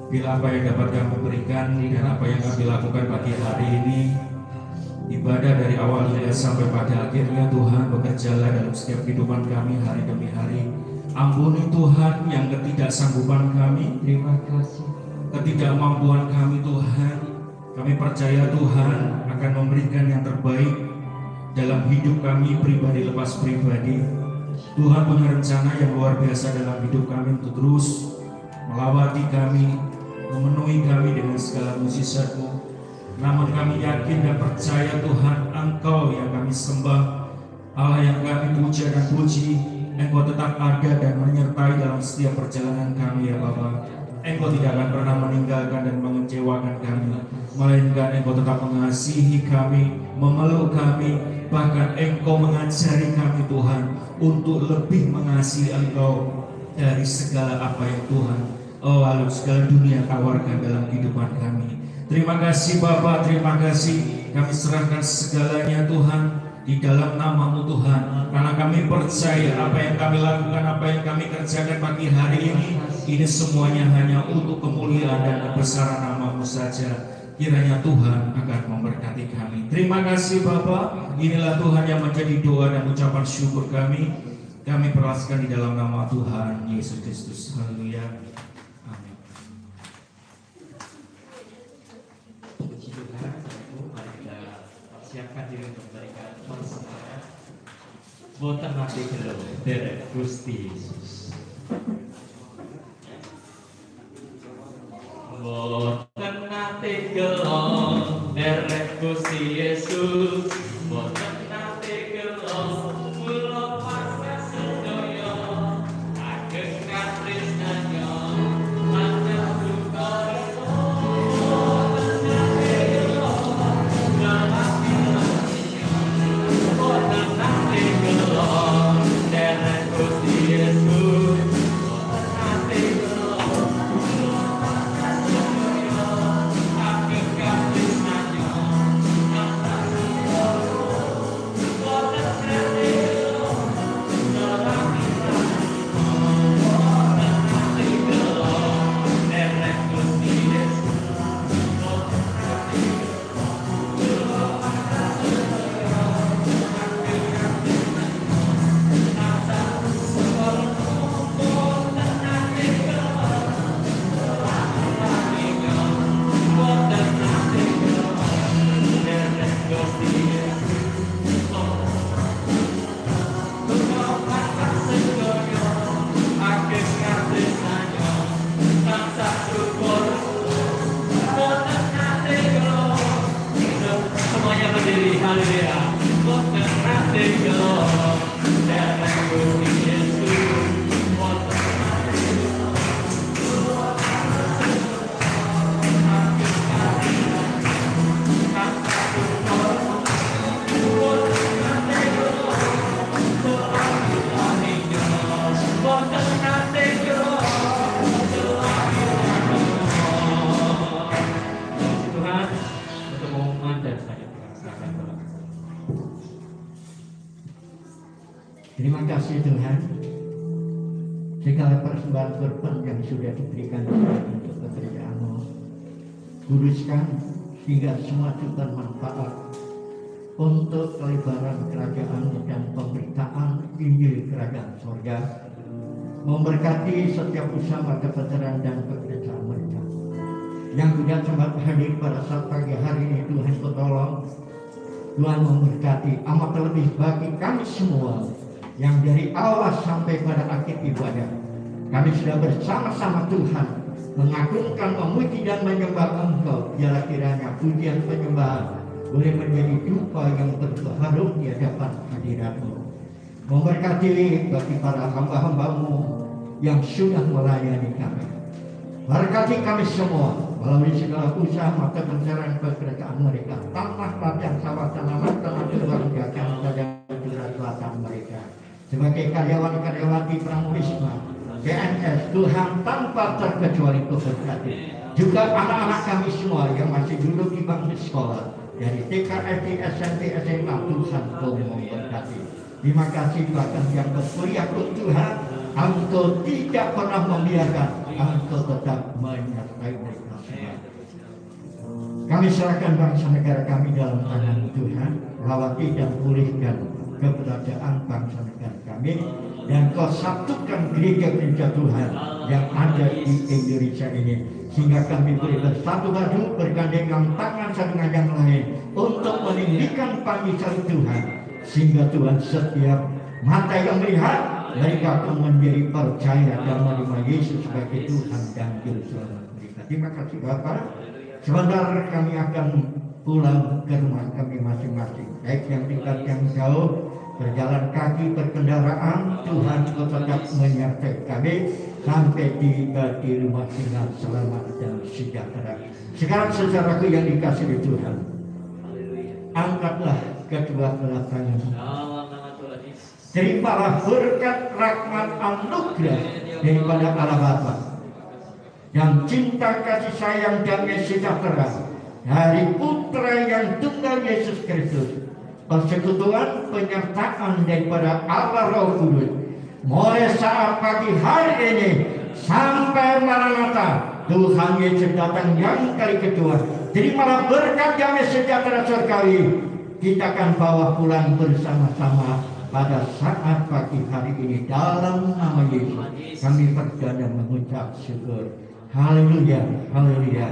Bila apa yang dapat kami berikan dan apa yang kami lakukan pagi hari ini, ibadah dari awal hingga sampai pada akhirnya, Tuhan bekerjalah dalam setiap kehidupan kami hari demi hari. Ampuni Tuhan yang ketidaksanggupan kami, Terima kasih. ketidakmampuan kami Tuhan. Kami percaya Tuhan akan memberikan yang terbaik dalam hidup kami pribadi lepas pribadi. Tuhan punya rencana yang luar biasa dalam hidup kami untuk terus melawati kami, memenuhi kami dengan segala mukjizat-Mu. Namun kami yakin dan percaya Tuhan, Engkau yang kami sembah, Allah yang kami puja dan puji, Engkau tetap ada dan menyertai dalam setiap perjalanan kami ya Bapa. Engkau tidak akan pernah meninggalkan dan mengecewakan kami, melainkan Engkau tetap mengasihi kami, memeluk kami, bahkan Engkau mengajari kami Tuhan untuk lebih mengasihi Engkau dari segala apa yang Tuhan lalu segala dunia tawarkan dalam kehidupan kami. Terima kasih Bapa, terima kasih. Kami serahkan segalanya Tuhan di dalam nama-Mu Tuhan, karena kami percaya apa yang kami lakukan, apa yang kami kerjakan pagi hari ini semuanya hanya untuk kemuliaan dan kebesaran nama-Mu saja. Kiranya Tuhan akan memberkati kami. Terima kasih Bapa. Inilah Tuhan yang menjadi doa dan ucapan syukur kami. Kami peraskan di dalam nama Tuhan Yesus Kristus. Haleluya. Amin. Puji Tuhan, mari kita siapkan diri untuk memberikan persembahan. Boten mati gelo derek Gusti Yesus. Boten nate gelo derek Gusti Yesus. Boten nate gelo kula pasrah sedaya ageng katresnanya manah duka. Boten nate gelo ngalami boten nate gelo derek Gusti Yesus. Boten nate gelo kula pasrah sedaya haleluya. Boten nate yo, dereng Gusti Yesus. Boten nate yo, Tuhan, untuk pengumuman dan saya silakan Bapak. Terima kasih Tuhan. Segala persembahan korban yang sudah diberikan untuk pekerjaan-Mu, kuduskan sehingga semua itu bermanfaat untuk kelebaran kerajaan dan pemberitaan Injil Kerajaan Sorga, memberkati setiap usaha kebenaran dan pekerjaan mereka. Yang tidak sempat hadir pada saat pagi hari ini, Tuhan Kau tolong, Tuhan memberkati amat terlebih bagi kami semua yang dari awal sampai pada akhir ibadah kami sudah bersama-sama Tuhan mengagungkan, memuji dan menyembah Engkau. Biarlah kiranya pujian penyembahan boleh menjadi dupa yang berbaharum di hadapan hadirat-Mu. Memberkati bagi para hamba-hamba-Mu yang sudah melayani kami. Berkati kami semua melalui segala usaha mata pencarian pekerjaan mereka, tanah ladang sawah tanaman tanah luar jajan dan curah selatan mereka. Sebagai karyawan-karyawati Pramurisma, PNS, Tuhan tanpa terkecuali Kau berkati. Juga anak-anak kami semua yang masih duduk di bangku sekolah, dari TK, SD, SMP, SMA, Tuhan Kau memberkati. Terima kasih bahkan yang berkuliah pun Tuhan, Engkau tidak pernah membiarkan, Engkau tetap menyertai mereka semua. Kami serahkan bangsa negara kami dalam tangan Tuhan, rawati dan pulihkan keberadaan bangsa negara kami, dan Kau satukan gereja-gereja Tuhan yang ada di Indonesia ini, sehingga kami boleh bersatu padu, bergandengan tangan satu dengan yang lain untuk meninggikan panggilan Tuhan, sehingga Tuhan setiap mata yang melihat mereka akan menjadi percaya dan menerima Yesus sebagai Tuhan dan Juru Selamat mereka. Terima kasih Bapak. Sebentar kami akan pulang ke rumah kami masing-masing, baik yang dekat yang jauh, berjalan kaki, berkendaraan. Tuhan Kau tetap menyertai kami sampai tiba di rumah tinggal selamat dan sejahtera. Sekarang saudaraku yang dikasihi Tuhan, angkatlah kedua belah tangan, terimalah berkat rahmat anugerah daripada Allah Bapa yang cinta kasih sayang damai sejahtera dari Putra yang tunggal Yesus Kristus, persekutuan penyertaan daripada Allah Roh Kudus, mulai saat pagi hari ini sampai Maranatha Tuhan Yesus datang yang kali kedua. Terimalah berkat damai sejahtera surgawi. Kita akan bawa pulang bersama-sama pada saat pagi hari ini. Dalam nama Yesus kami berdoa mengucap syukur. Haleluya, haleluya.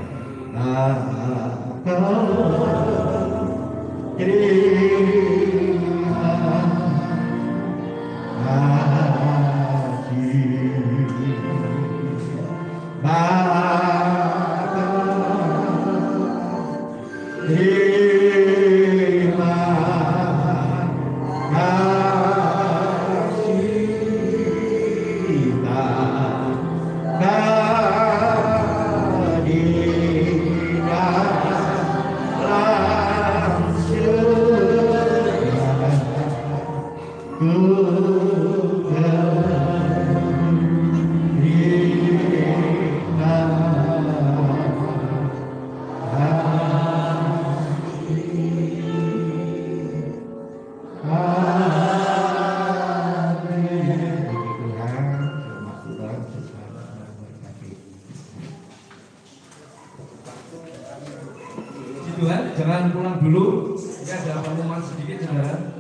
Tuhan, jangan pulang dulu. Ini ada pengumuman sedikit, saudara.